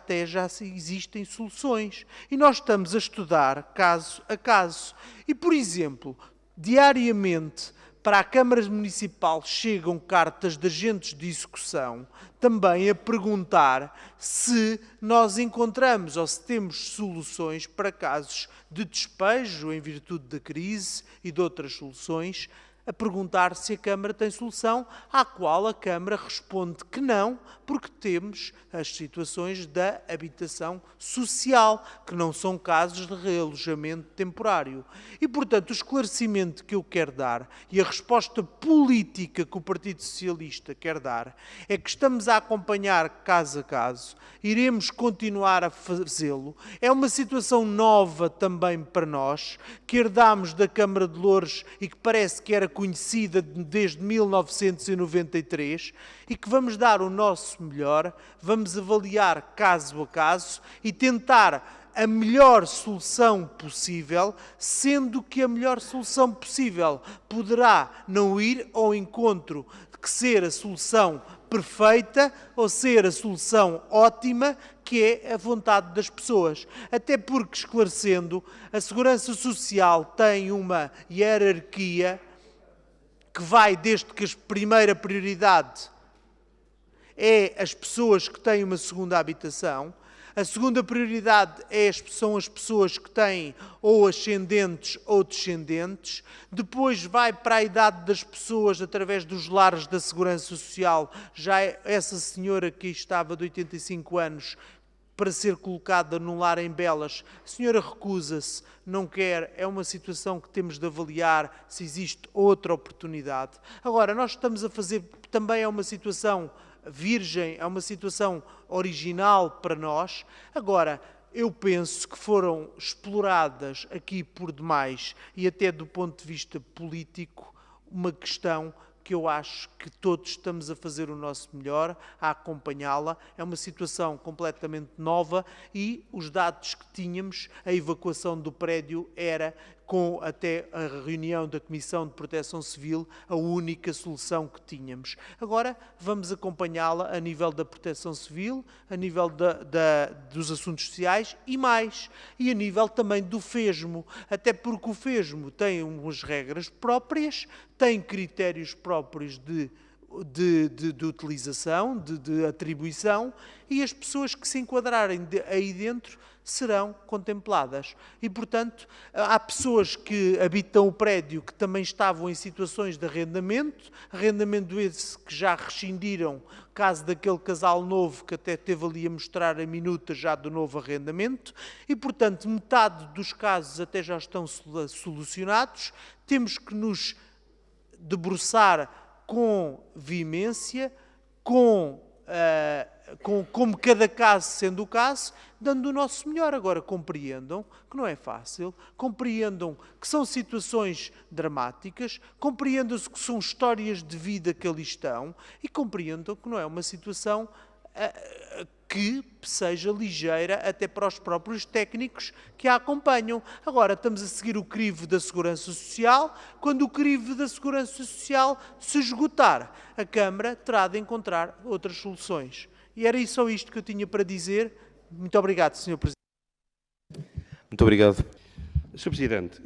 existem soluções. E nós estamos a estudar caso a caso. E, por exemplo, diariamente para a Câmara Municipal chegam cartas de agentes de execução também a perguntar se nós encontramos ou se temos soluções para casos de despejo em virtude da crise e de outras soluções, a perguntar se a Câmara tem solução, à qual a Câmara responde que não, porque temos as situações da habitação social, que não são casos de realojamento temporário. E, portanto, o esclarecimento que eu quero dar e a resposta política que o Partido Socialista quer dar é que estamos a acompanhar caso a caso, iremos continuar a fazê-lo. É uma situação nova também para nós, que herdámos da Câmara de Loures e que parece que era conhecida desde 1993 e que vamos dar o nosso melhor, vamos avaliar caso a caso e tentar a melhor solução possível, sendo que a melhor solução possível poderá não ir ao encontro de que ser a solução perfeita ou ser a solução ótima, que é a vontade das pessoas. Até porque, esclarecendo, a Segurança Social tem uma hierarquia que vai desde que a primeira prioridade é as pessoas que têm uma segunda habitação, a segunda prioridade são as pessoas que têm ou ascendentes ou descendentes, depois vai para a idade das pessoas através dos lares da Segurança Social, já essa senhora que estava de 85 anos, para ser colocada num lar em Belas, a senhora recusa-se, não quer, é uma situação que temos de avaliar se existe outra oportunidade. Agora, nós estamos a fazer, também é uma situação virgem, é uma situação original para nós. Agora, eu penso que foram exploradas aqui por demais e até do ponto de vista político, uma questão que eu acho que todos estamos a fazer o nosso melhor, a acompanhá-la. É uma situação completamente nova e os dados que tínhamos, a evacuação do prédio era, com até a reunião da Comissão de Proteção Civil, a única solução que tínhamos. Agora vamos acompanhá-la a nível da Proteção Civil, a nível dos assuntos sociais e mais, e a nível também do FESMO, até porque o FESMO tem umas regras próprias, tem critérios próprios de utilização, de atribuição, e as pessoas que se enquadrarem aí dentro serão contempladas. E, portanto, há pessoas que habitam o prédio que também estavam em situações de arrendamento esse que já rescindiram, caso daquele casal novo que até teve ali a mostrar a minuta já do novo arrendamento, e, portanto, metade dos casos até já estão solucionados. Temos que nos debruçar com veemência, como cada caso sendo o caso, dando o nosso melhor. Agora, compreendam que não é fácil, compreendam que são situações dramáticas, compreendam-se que são histórias de vida que ali estão e compreendam que não é uma situação que seja ligeira até para os próprios técnicos que a acompanham. Agora, estamos a seguir o crivo da Segurança Social. Quando o crivo da Segurança Social se esgotar, a Câmara terá de encontrar outras soluções. E era só isto que eu tinha para dizer. Muito obrigado, Sr. Presidente. Muito obrigado. Sr. Presidente,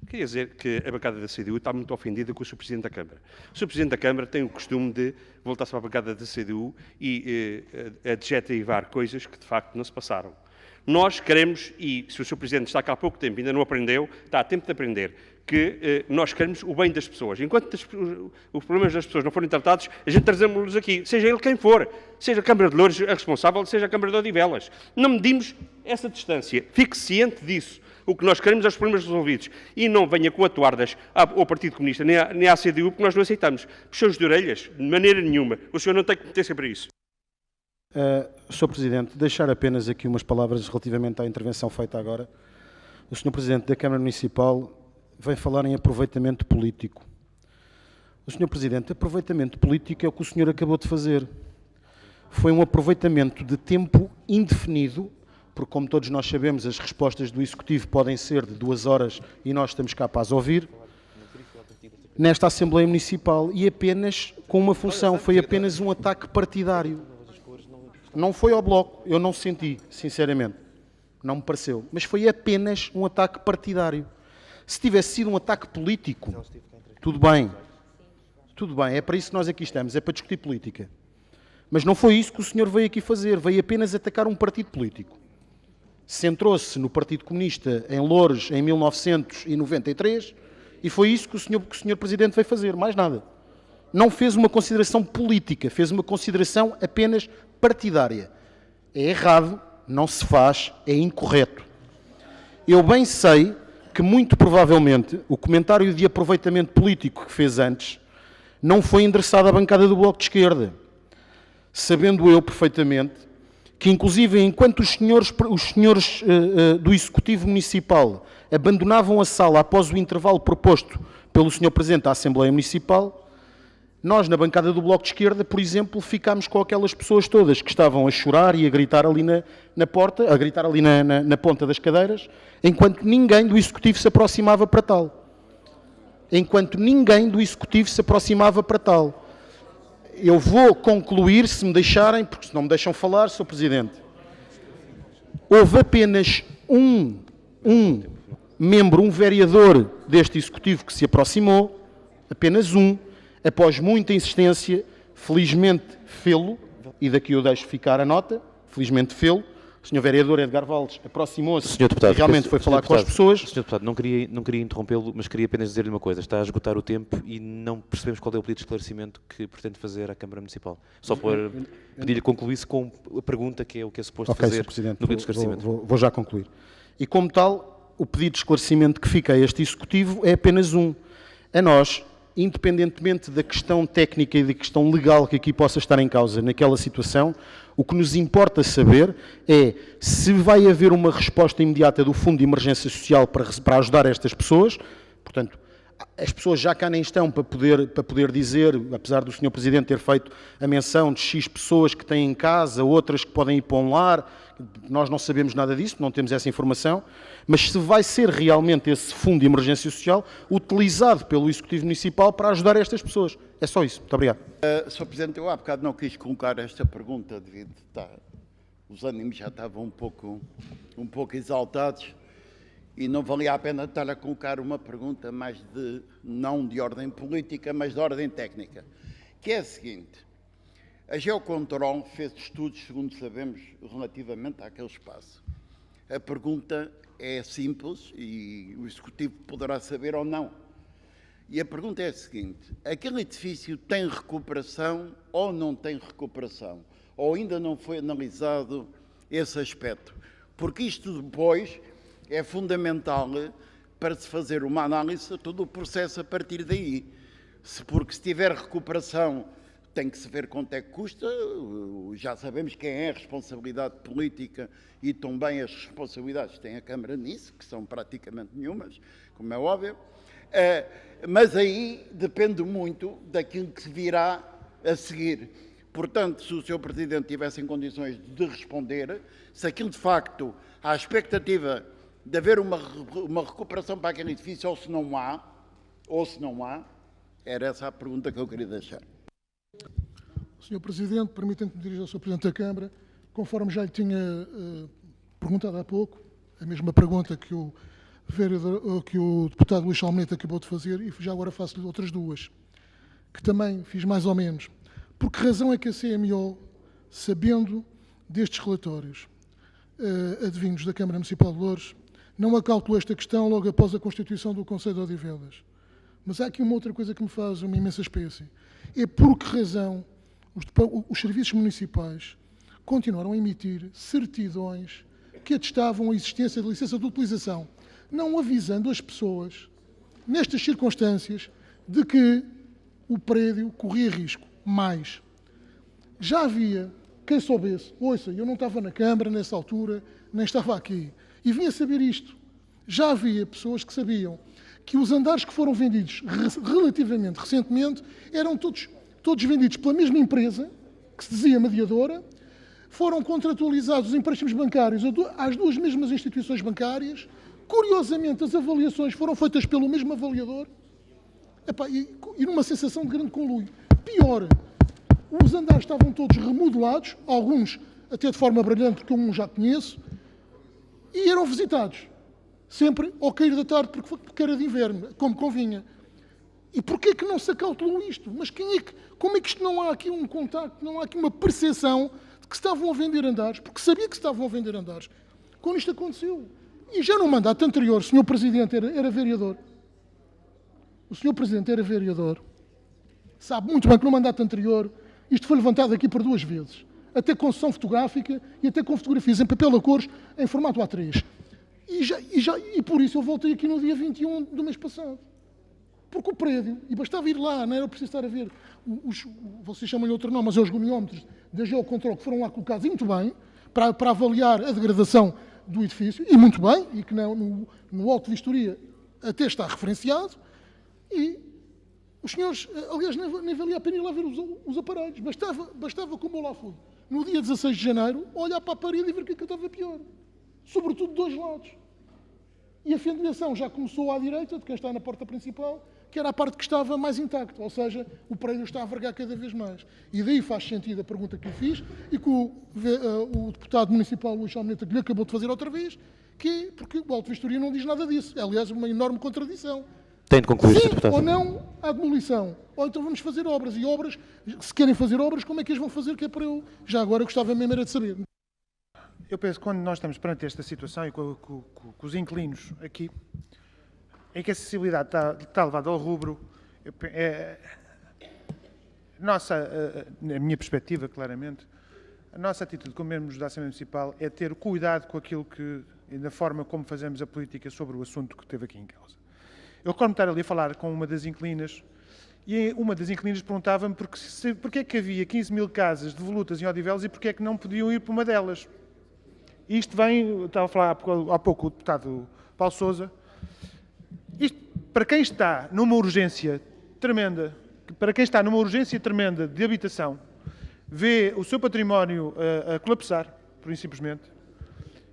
queria dizer que a bancada da CDU está muito ofendida com o Sr. Presidente da Câmara. O Sr. Presidente da Câmara tem o costume de voltar-se para a bancada da CDU e adjetivar coisas que de facto não se passaram. Nós queremos, e se o Sr. Presidente está cá há pouco tempo e ainda não aprendeu, está a tempo de aprender, que nós queremos o bem das pessoas. Enquanto os problemas das pessoas não forem tratados, a gente trazemos-los aqui, seja ele quem for, seja a Câmara de Loures a responsável, seja a Câmara de Odivelas. Não medimos essa distância. Fique ciente disso. O que nós queremos é os problemas resolvidos. E não venha com atuardas ao Partido Comunista nem à CDU, porque nós não aceitamos. Puxões de orelhas, de maneira nenhuma. O senhor não tem competência para isso. Sr. Presidente, deixar apenas aqui umas palavras relativamente à intervenção feita agora. O Sr. Presidente da Câmara Municipal vem falar em aproveitamento político. O Sr. Presidente, aproveitamento político é o que o senhor acabou de fazer. Foi um aproveitamento de tempo indefinido, porque, como todos nós sabemos, as respostas do Executivo podem ser de 2 horas e nós estamos capazes de ouvir, nesta Assembleia Municipal, e apenas com uma função, foi apenas um ataque partidário. Não foi ao Bloco, eu não senti, sinceramente, não me pareceu, mas foi apenas um ataque partidário. Se tivesse sido um ataque político, Tudo bem. Tudo bem, é para isso que nós aqui estamos, é para discutir política. Mas não foi isso que o senhor veio aqui fazer, veio apenas atacar um partido político. Centrou-se no Partido Comunista em Loures em 1993 e foi isso que o senhor Presidente veio fazer, mais nada. Não fez uma consideração política, fez uma consideração apenas partidária. É errado, não se faz, é incorreto. Eu bem sei que, muito provavelmente, o comentário de aproveitamento político que fez antes não foi endereçado à bancada do Bloco de Esquerda, sabendo eu perfeitamente que, inclusive, enquanto os senhores do Executivo Municipal abandonavam a sala após o intervalo proposto pelo senhor Presidente da Assembleia Municipal, nós, na bancada do Bloco de Esquerda, por exemplo, ficámos com aquelas pessoas todas que estavam a chorar e a gritar ali na porta, a gritar ali na ponta das cadeiras, enquanto ninguém do Executivo se aproximava para tal. Enquanto ninguém do Executivo se aproximava para tal. Eu vou concluir, se me deixarem, porque se não me deixam falar, Sr. Presidente. Houve apenas um membro, um vereador deste Executivo que se aproximou, apenas um, após muita insistência, felizmente fê-lo, e daqui eu deixo ficar a nota, felizmente fê-lo, o Sr. Vereador Edgar Valdes aproximou-se e realmente foi falar com as pessoas. Sr. Deputado, não queria interrompê-lo, mas queria apenas dizer-lhe uma coisa. Está a esgotar o tempo e não percebemos qual é o pedido de esclarecimento que pretende fazer à Câmara Municipal. Só para pedir-lhe que concluísse com a pergunta que é o que é suposto fazer Sr. Presidente, no pedido de esclarecimento. Vou já concluir. E como tal, o pedido de esclarecimento que fica a este Executivo é apenas um. A nós, independentemente da questão técnica e da questão legal que aqui possa estar em causa naquela situação, o que nos importa saber é se vai haver uma resposta imediata do Fundo de Emergência Social para ajudar estas pessoas. Portanto, as pessoas já cá nem estão para poder dizer, apesar do Sr. Presidente ter feito a menção de X pessoas que têm em casa, outras que podem ir para um lar, nós não sabemos nada disso, não temos essa informação, mas se vai ser realmente esse Fundo de Emergência Social utilizado pelo Executivo Municipal para ajudar estas pessoas. É só isso. Muito obrigado. Sr. Presidente, eu há bocado não quis colocar esta pergunta devido a os ânimos já estavam um pouco exaltados e não valia a pena estar a colocar uma pergunta mais não de ordem política, mas de ordem técnica, que é a seguinte: a Geocontrol fez estudos, segundo sabemos, relativamente àquele espaço. A pergunta é simples e o Executivo poderá saber ou não. E a pergunta é a seguinte: aquele edifício tem recuperação ou não tem recuperação? Ou ainda não foi analisado esse aspecto? Porque isto depois é fundamental para se fazer uma análise de todo o processo a partir daí. Porque se tiver recuperação, tem que se ver quanto é que custa. Já sabemos quem é a responsabilidade política e também as responsabilidades que tem a Câmara nisso, que são praticamente nenhumas, como é óbvio. Mas aí depende muito daquilo que se virá a seguir. Portanto, se o Sr. Presidente tivesse em condições de responder, se aquilo de facto há expectativa de haver uma recuperação para aquele edifício ou se não há, era essa a pergunta que eu queria deixar. Sr. Presidente, permita-me que me dirija ao Sr. Presidente da Câmara, conforme já lhe tinha perguntado há pouco, a mesma pergunta que o deputado Luís Almeida acabou de fazer, e já agora faço-lhe outras duas, que também fiz mais ou menos. Por que razão é que a CMO, sabendo destes relatórios advindos da Câmara Municipal de Loures, não acautelou esta questão logo após a constituição do Conselho de Odivelas? Mas há aqui uma outra coisa que me faz uma imensa espécie. É por que razão os serviços municipais continuaram a emitir certidões que atestavam a existência de licença de utilização, não avisando as pessoas, nestas circunstâncias, de que o prédio corria risco. Mais, já havia quem soubesse, ouça, eu não estava na Câmara nessa altura, nem estava aqui, e vinha saber isto. Já havia pessoas que sabiam que os andares que foram vendidos relativamente recentemente eram todos vendidos pela mesma empresa, que se dizia mediadora, foram contratualizados os empréstimos bancários às duas mesmas instituições bancárias. Curiosamente, as avaliações foram feitas pelo mesmo avaliador, e numa sensação de grande conluio. Pior, os andares estavam todos remodelados, alguns até de forma brilhante, porque um já conheço, e eram visitados, sempre ao cair da tarde, porque era de inverno, como convinha. E porquê que não se acautelou isto? Mas como é que isto não há aqui um contacto, não há aqui uma percepção de que estavam a vender andares, porque sabia que estavam a vender andares, quando isto aconteceu. E já no mandato anterior, o Sr. Presidente era vereador. O Sr. Presidente era vereador. Sabe muito bem que no mandato anterior isto foi levantado aqui por 2 vezes. Até com sessão fotográfica e até com fotografias em papel a cores em formato A3. E por isso eu voltei aqui no dia 21 do mês passado. Porque o prédio, e bastava ir lá, não era preciso estar a ver, vocês chamam-lhe outro nome, mas é os goniómetros da Geocontrol que foram lá colocados, e muito bem, para avaliar a degradação do edifício, e muito bem, e que no auto de vistoria até está referenciado, e os senhores, aliás, nem valia a pena ir lá ver os aparelhos, bastava como eu lá fui, no dia 16 de janeiro, olhar para a parede e ver que estava pior, sobretudo de 2 lados. E a ventilação já começou à direita de quem está na porta principal, que era a parte que estava mais intacta, ou seja, o prédio está a vergar cada vez mais. E daí faz sentido a pergunta que lhe fiz e que o deputado municipal Luís Almeneta lhe acabou de fazer outra vez, que é porque o auto de vistoria não diz nada disso. É, aliás, uma enorme contradição. Tem de concluir, Sim Sr. Deputado. ou não à demolição. Ou então vamos fazer obras. E obras, se querem fazer obras, como é que as vão fazer? Que é para eu, já agora, gostava mesmo era de saber. Eu penso que quando nós estamos perante esta situação e com os inquilinos aqui, em que a acessibilidade está levada ao rubro, na minha perspectiva, claramente, a nossa atitude como membros da Assembleia Municipal é ter cuidado com aquilo que, e da forma como fazemos a política sobre o assunto que teve aqui em causa. Eu recordo-me estar ali a falar com uma das inquilinas, e uma das inquilinas perguntava-me porque é que havia 15 mil casas devolutas em Odivelas e porque é que não podiam ir para uma delas. Isto vem, estava a falar há pouco o deputado Paulo Sousa, isto, para quem está numa urgência tremenda, de habitação, vê o seu património a colapsar, por simplesmente,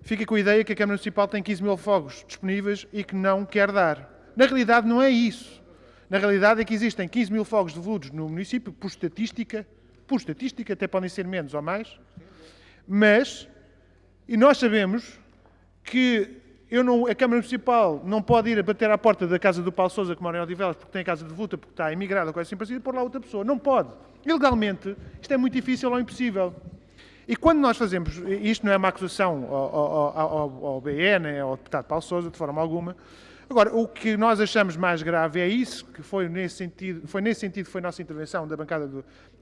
fica com a ideia que a Câmara Municipal tem 15 mil fogos disponíveis e que não quer dar. Na realidade não é isso. Na realidade é que existem 15 mil fogos devolutos no município, por estatística, até podem ser menos ou mais, e nós sabemos que a Câmara Municipal não pode ir a bater à porta da casa do Paulo Sousa, que mora em Odivelas, porque tem a casa devoluta, porque está emigrado, ou coisa assim parecida, e pôr lá outra pessoa. Não pode. Ilegalmente, isto é muito difícil ou impossível. E quando nós fazemos, isto não é uma acusação ao BE, nem ao deputado Paulo Sousa, de forma alguma. Agora, o que nós achamos mais grave é isso, que foi nesse sentido que foi a nossa intervenção da bancada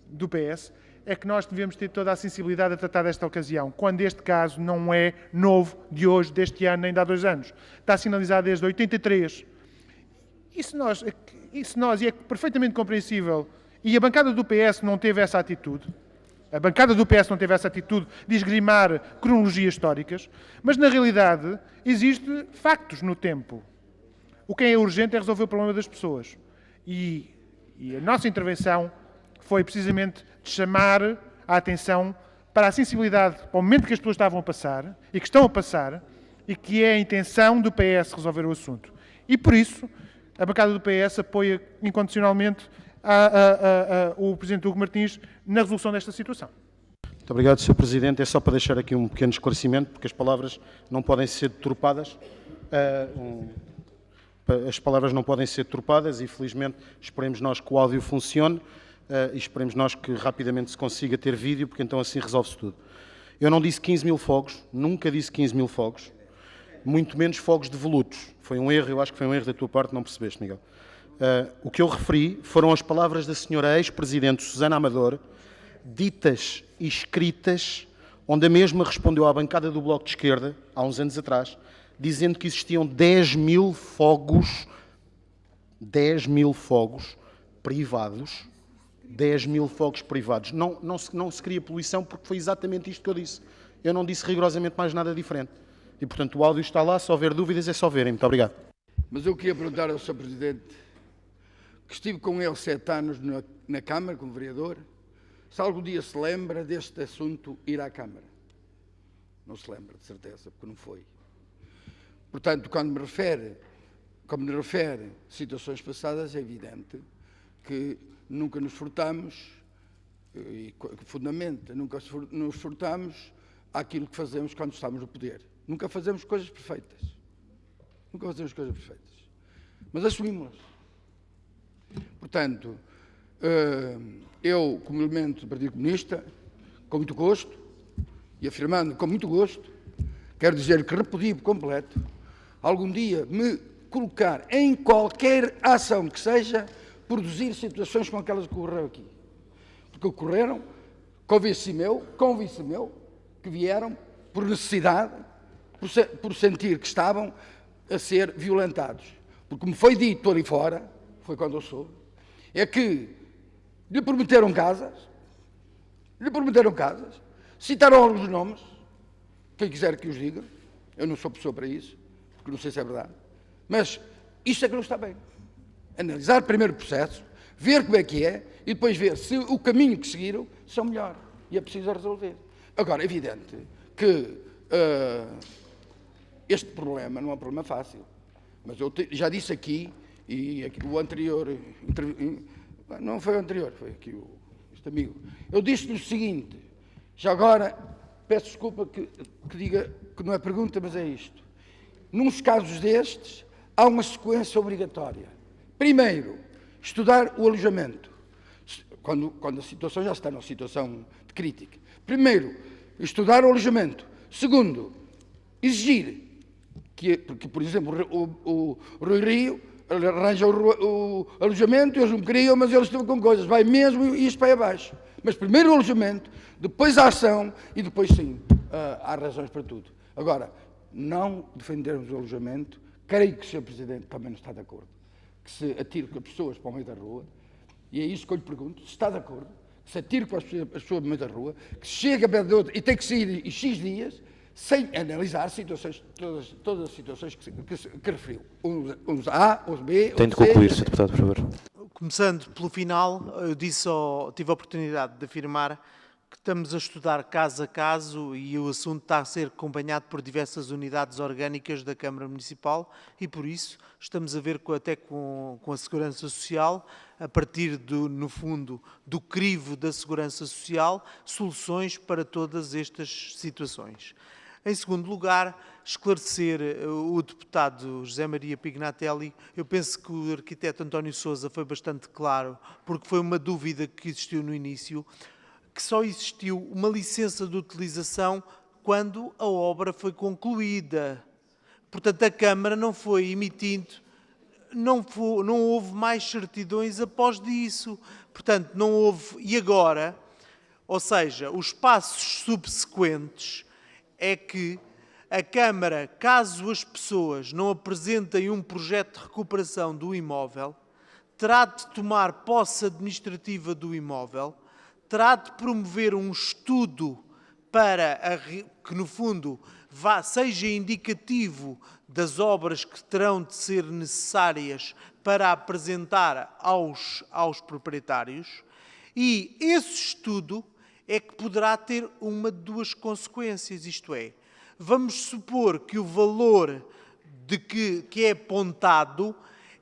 do PS, é que nós devemos ter toda a sensibilidade a tratar desta ocasião, quando este caso não é novo de hoje, deste ano, nem de há 2 anos. Está sinalizado desde 83. E é perfeitamente compreensível, e a bancada do PS não teve essa atitude, de esgrimar cronologias históricas, mas na realidade existem factos no tempo. O que é urgente é resolver o problema das pessoas. E a nossa intervenção foi precisamente de chamar a atenção para a sensibilidade, para o momento que as pessoas estavam a passar, e que estão a passar, e que é a intenção do PS resolver o assunto. E por isso, a bancada do PS apoia incondicionalmente o Presidente Hugo Martins na resolução desta situação. Muito obrigado, Sr. Presidente. É só para deixar aqui um pequeno esclarecimento, porque as palavras não podem ser deturpadas. As palavras não podem ser deturpadas e, felizmente, esperemos nós que o áudio funcione e esperemos nós que rapidamente se consiga ter vídeo, porque então assim resolve-se tudo. Eu não disse 15 mil fogos, nunca disse 15 mil fogos, muito menos fogos devolutos. Foi um erro, eu acho que foi um erro da tua parte, não percebeste, Miguel. O que eu referi foram as palavras da senhora ex-presidente Susana Amador, ditas e escritas, onde a mesma respondeu à bancada do Bloco de Esquerda, há uns anos atrás, dizendo que existiam 10 mil fogos privados. 10 mil fogos privados. Não se cria poluição porque foi exatamente isto que eu disse. Eu não disse rigorosamente mais nada diferente. E, portanto, o áudio está lá, se houver dúvidas é só verem. Muito obrigado. Mas eu queria perguntar ao Sr. Presidente, que estive com ele 7 anos na Câmara, como vereador, se algum dia se lembra deste assunto ir à Câmara. Não se lembra, de certeza, porque não foi. Portanto, quando me refere situações passadas, é evidente que nunca nos furtamos, e fundamenta, nunca nos furtamos àquilo que fazemos quando estamos no poder. Nunca fazemos coisas perfeitas. Mas assumimos-las. Portanto, eu, como elemento do Partido Comunista, com muito gosto, e afirmando com muito gosto, quero dizer que repudio por completo algum dia me colocar em qualquer ação que seja produzir situações como aquelas que ocorreram aqui. Porque ocorreram convite meu, que vieram por necessidade, por sentir que estavam a ser violentados. Porque me foi dito ali fora, foi quando eu soube, é que lhe prometeram casas, citaram alguns nomes, quem quiser que os diga, eu não sou pessoa para isso, porque não sei se é verdade, mas isto é que não está bem. Analisar primeiro o processo, ver como é que é, e depois ver se o caminho que seguiram são melhor, e é preciso resolver. Agora, é evidente que este problema não é um problema fácil, mas eu já disse aqui, e aqui, o anterior, não foi o anterior, foi aqui este amigo, eu disse-lhe o seguinte, já agora, peço desculpa que diga que não é pergunta, mas é isto. Nos casos destes, há uma sequência obrigatória. Primeiro, estudar o alojamento, quando a situação já está numa situação de crítica. Primeiro, estudar o alojamento. Segundo, exigir, porque, por exemplo, o Rui Rio arranja o alojamento, eles não queriam, mas eles estão com coisas, vai mesmo e isto vai abaixo. Mas primeiro o alojamento, depois a ação e depois sim, há razões para tudo. Agora, não defendermos o alojamento, creio que o Sr. Presidente também não está de acordo, que se atire com as pessoas para o meio da rua, e é isso que eu lhe pergunto, se está de acordo, que se atire com as pessoas para o meio da rua, que se chega a perto de outro e tem que sair em X dias, sem analisar situações, todas as situações que referiu. Uns A, uns B, Tem de concluir, Sr. Deputado, por favor. Começando pelo final, eu tive a oportunidade de afirmar que estamos a estudar caso a caso e o assunto está a ser acompanhado por diversas unidades orgânicas da Câmara Municipal e, por isso, estamos a ver até com a Segurança Social, a partir, no fundo, do crivo da Segurança Social, soluções para todas estas situações. Em segundo lugar, esclarecer o deputado José Maria Pignatelli. Eu penso que o arquiteto António Sousa foi bastante claro, porque foi uma dúvida que existiu no início, que só existiu uma licença de utilização quando a obra foi concluída. Portanto, a Câmara não foi emitindo, não houve mais certidões após disso. Portanto, não houve. E agora, ou seja, os passos subsequentes é que a Câmara, caso as pessoas não apresentem um projeto de recuperação do imóvel, terá de tomar posse administrativa do imóvel, terá de promover um estudo para que, no fundo, seja indicativo das obras que terão de ser necessárias para apresentar aos proprietários, e esse estudo é que poderá ter uma de duas consequências, isto é, vamos supor que o valor que é apontado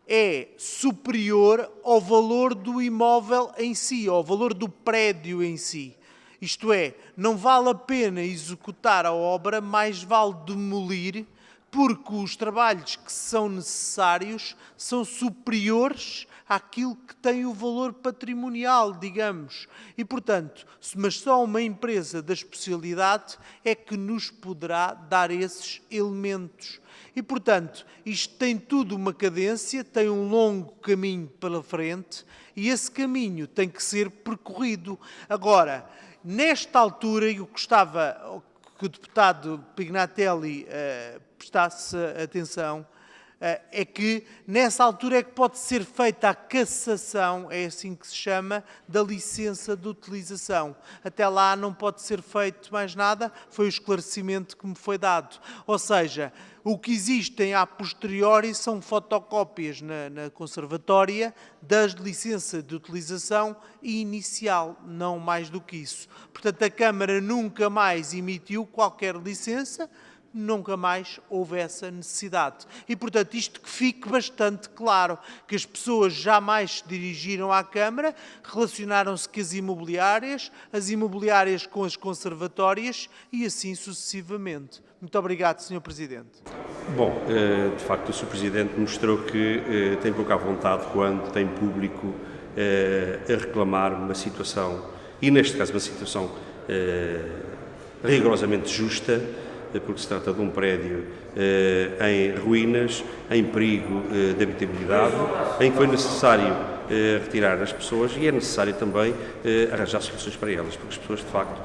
é superior ao valor do imóvel em si, ao valor do prédio em si. Isto é, não vale a pena executar a obra, mais vale demolir, porque os trabalhos que são necessários são superiores àquilo que tem o valor patrimonial, digamos. E, portanto, mas só uma empresa da especialidade é que nos poderá dar esses elementos. E, portanto, isto tem tudo uma cadência, tem um longo caminho pela frente e esse caminho tem que ser percorrido. Agora, nesta altura, eu gostava que o deputado Pignatelli prestasse atenção, é que nessa altura é que pode ser feita a cassação, é assim que se chama, da licença de utilização. Até lá não pode ser feito mais nada, foi o esclarecimento que me foi dado. Ou seja, o que existem a posteriori são fotocópias na conservatória das licenças de utilização inicial, não mais do que isso. Portanto, a Câmara nunca mais emitiu qualquer licença, nunca mais houve essa necessidade. E, portanto, isto que fique bastante claro, que as pessoas jamais se dirigiram à Câmara, relacionaram-se com as imobiliárias com as conservatórias e assim sucessivamente. Muito obrigado, Sr. Presidente. Bom, de facto, o Sr. Presidente mostrou que tem pouca vontade quando tem público a reclamar uma situação, e neste caso uma situação rigorosamente justa, porque se trata de um prédio em ruínas, em perigo de habitabilidade, em que foi necessário retirar as pessoas e é necessário também arranjar soluções para elas, porque as pessoas, de facto,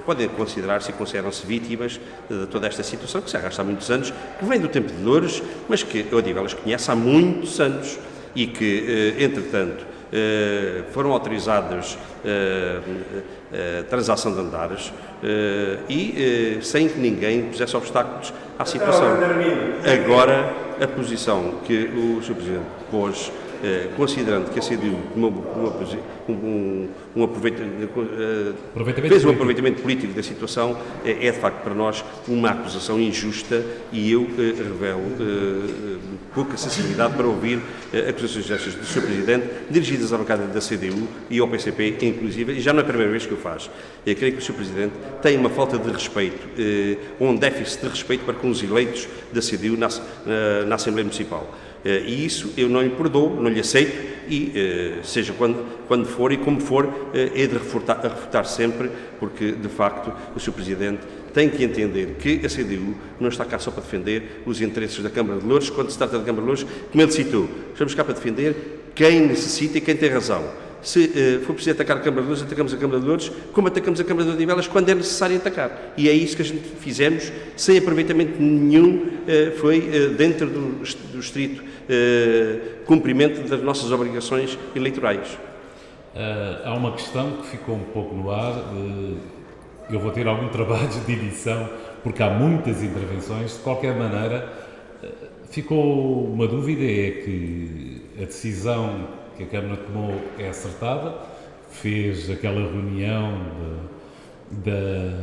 podem considerar-se e consideram-se vítimas de toda esta situação, que se arrasta há muitos anos, que vem do tempo de Loures, mas que Odivelas conhece há muitos anos e que, entretanto, foram autorizados a transação de andares e sem que ninguém pusesse obstáculos à situação. Agora, a posição que o Sr. Presidente pôs, considerando que a CDU fez um aproveitamento político da situação, é de facto para nós uma acusação injusta e eu revelo pouca sensibilidade para ouvir acusações destas do Sr. Presidente, dirigidas à bancada da CDU e ao PCP, inclusive, e já não é a primeira vez que o faz. Eu creio que o Sr. Presidente tem uma falta de respeito, um déficit de respeito para com os eleitos da CDU na Assembleia Municipal. E isso eu não lhe perdoo, não lhe aceito e, seja quando for e como for, é de refutar sempre, porque, de facto, o Sr. Presidente tem que entender que a CDU não está cá só para defender os interesses da Câmara de Loures, quando se trata da Câmara de Loures, como ele citou. Estamos cá para defender quem necessita e quem tem razão. Se for preciso atacar a Câmara de Loures, atacamos a Câmara de Loures, como atacamos a Câmara de Odivelas quando é necessário atacar. E é isso que a gente fizemos, sem aproveitamento nenhum, foi dentro do estrito cumprimento das nossas obrigações eleitorais. Há uma questão que ficou um pouco no ar. Eu vou ter algum trabalho de edição, porque há muitas intervenções. De qualquer maneira, ficou uma dúvida, é que a decisão que a Câmara tomou é acertada, fez aquela reunião da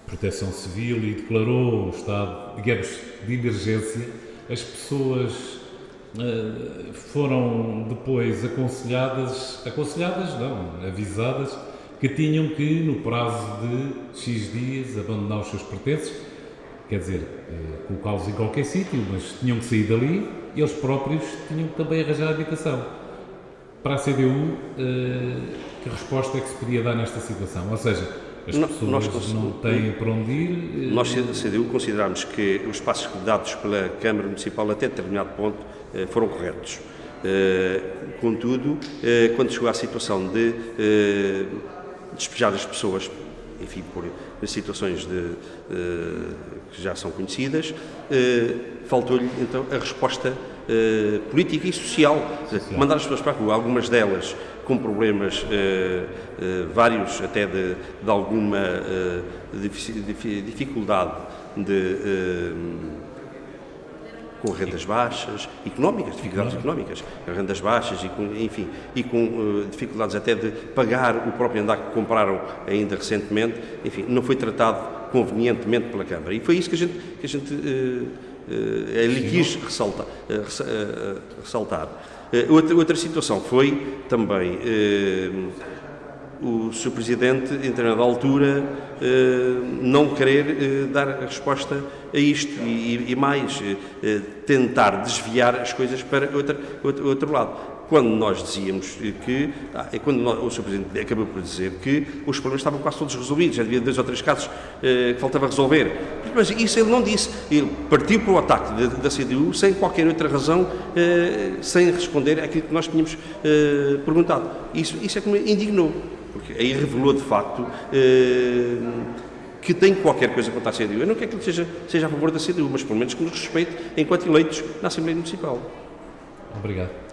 Proteção Civil e declarou um estado, digamos, de emergência. As pessoas foram depois avisadas que tinham que, no prazo de X dias, abandonar os seus pertences, quer dizer, colocá-los em qualquer sítio, mas tinham que sair dali e eles próprios tinham que também arranjar habitação. Para a CDU, que resposta é que se podia dar nesta situação? Ou seja, as pessoas não têm para onde ir? Nós, da CDU, consideramos que os passos dados pela Câmara Municipal até determinado ponto foram corretos. Contudo, quando chegou à situação de despejar as pessoas, enfim, por situações que já são conhecidas, faltou-lhe então a resposta política e social. Mandar as pessoas para a rua, algumas delas com problemas vários, até de alguma dificuldade com rendas baixas, dificuldades económicas, rendas baixas e com dificuldades até de pagar o próprio andar que compraram ainda recentemente, enfim, não foi tratado convenientemente pela Câmara. E foi isso que a gente lhe quis ressaltar. Outra situação foi também o Sr. Presidente, em determinada altura, não querer dar a resposta a isto e mais, tentar desviar as coisas para outro lado. Quando nós dizíamos que, o Sr. Presidente acabou por dizer que os problemas estavam quase todos resolvidos, já havia 2 ou 3 casos que faltava resolver. Mas isso ele não disse. Ele partiu para o ataque da CDU sem qualquer outra razão, sem responder àquilo que nós tínhamos perguntado. Isso é que me indignou, porque aí revelou de facto que tem qualquer coisa contra a CDU. Eu não quero que ele seja a favor da CDU, mas pelo menos que nos respeite enquanto eleitos na Assembleia Municipal. Obrigado.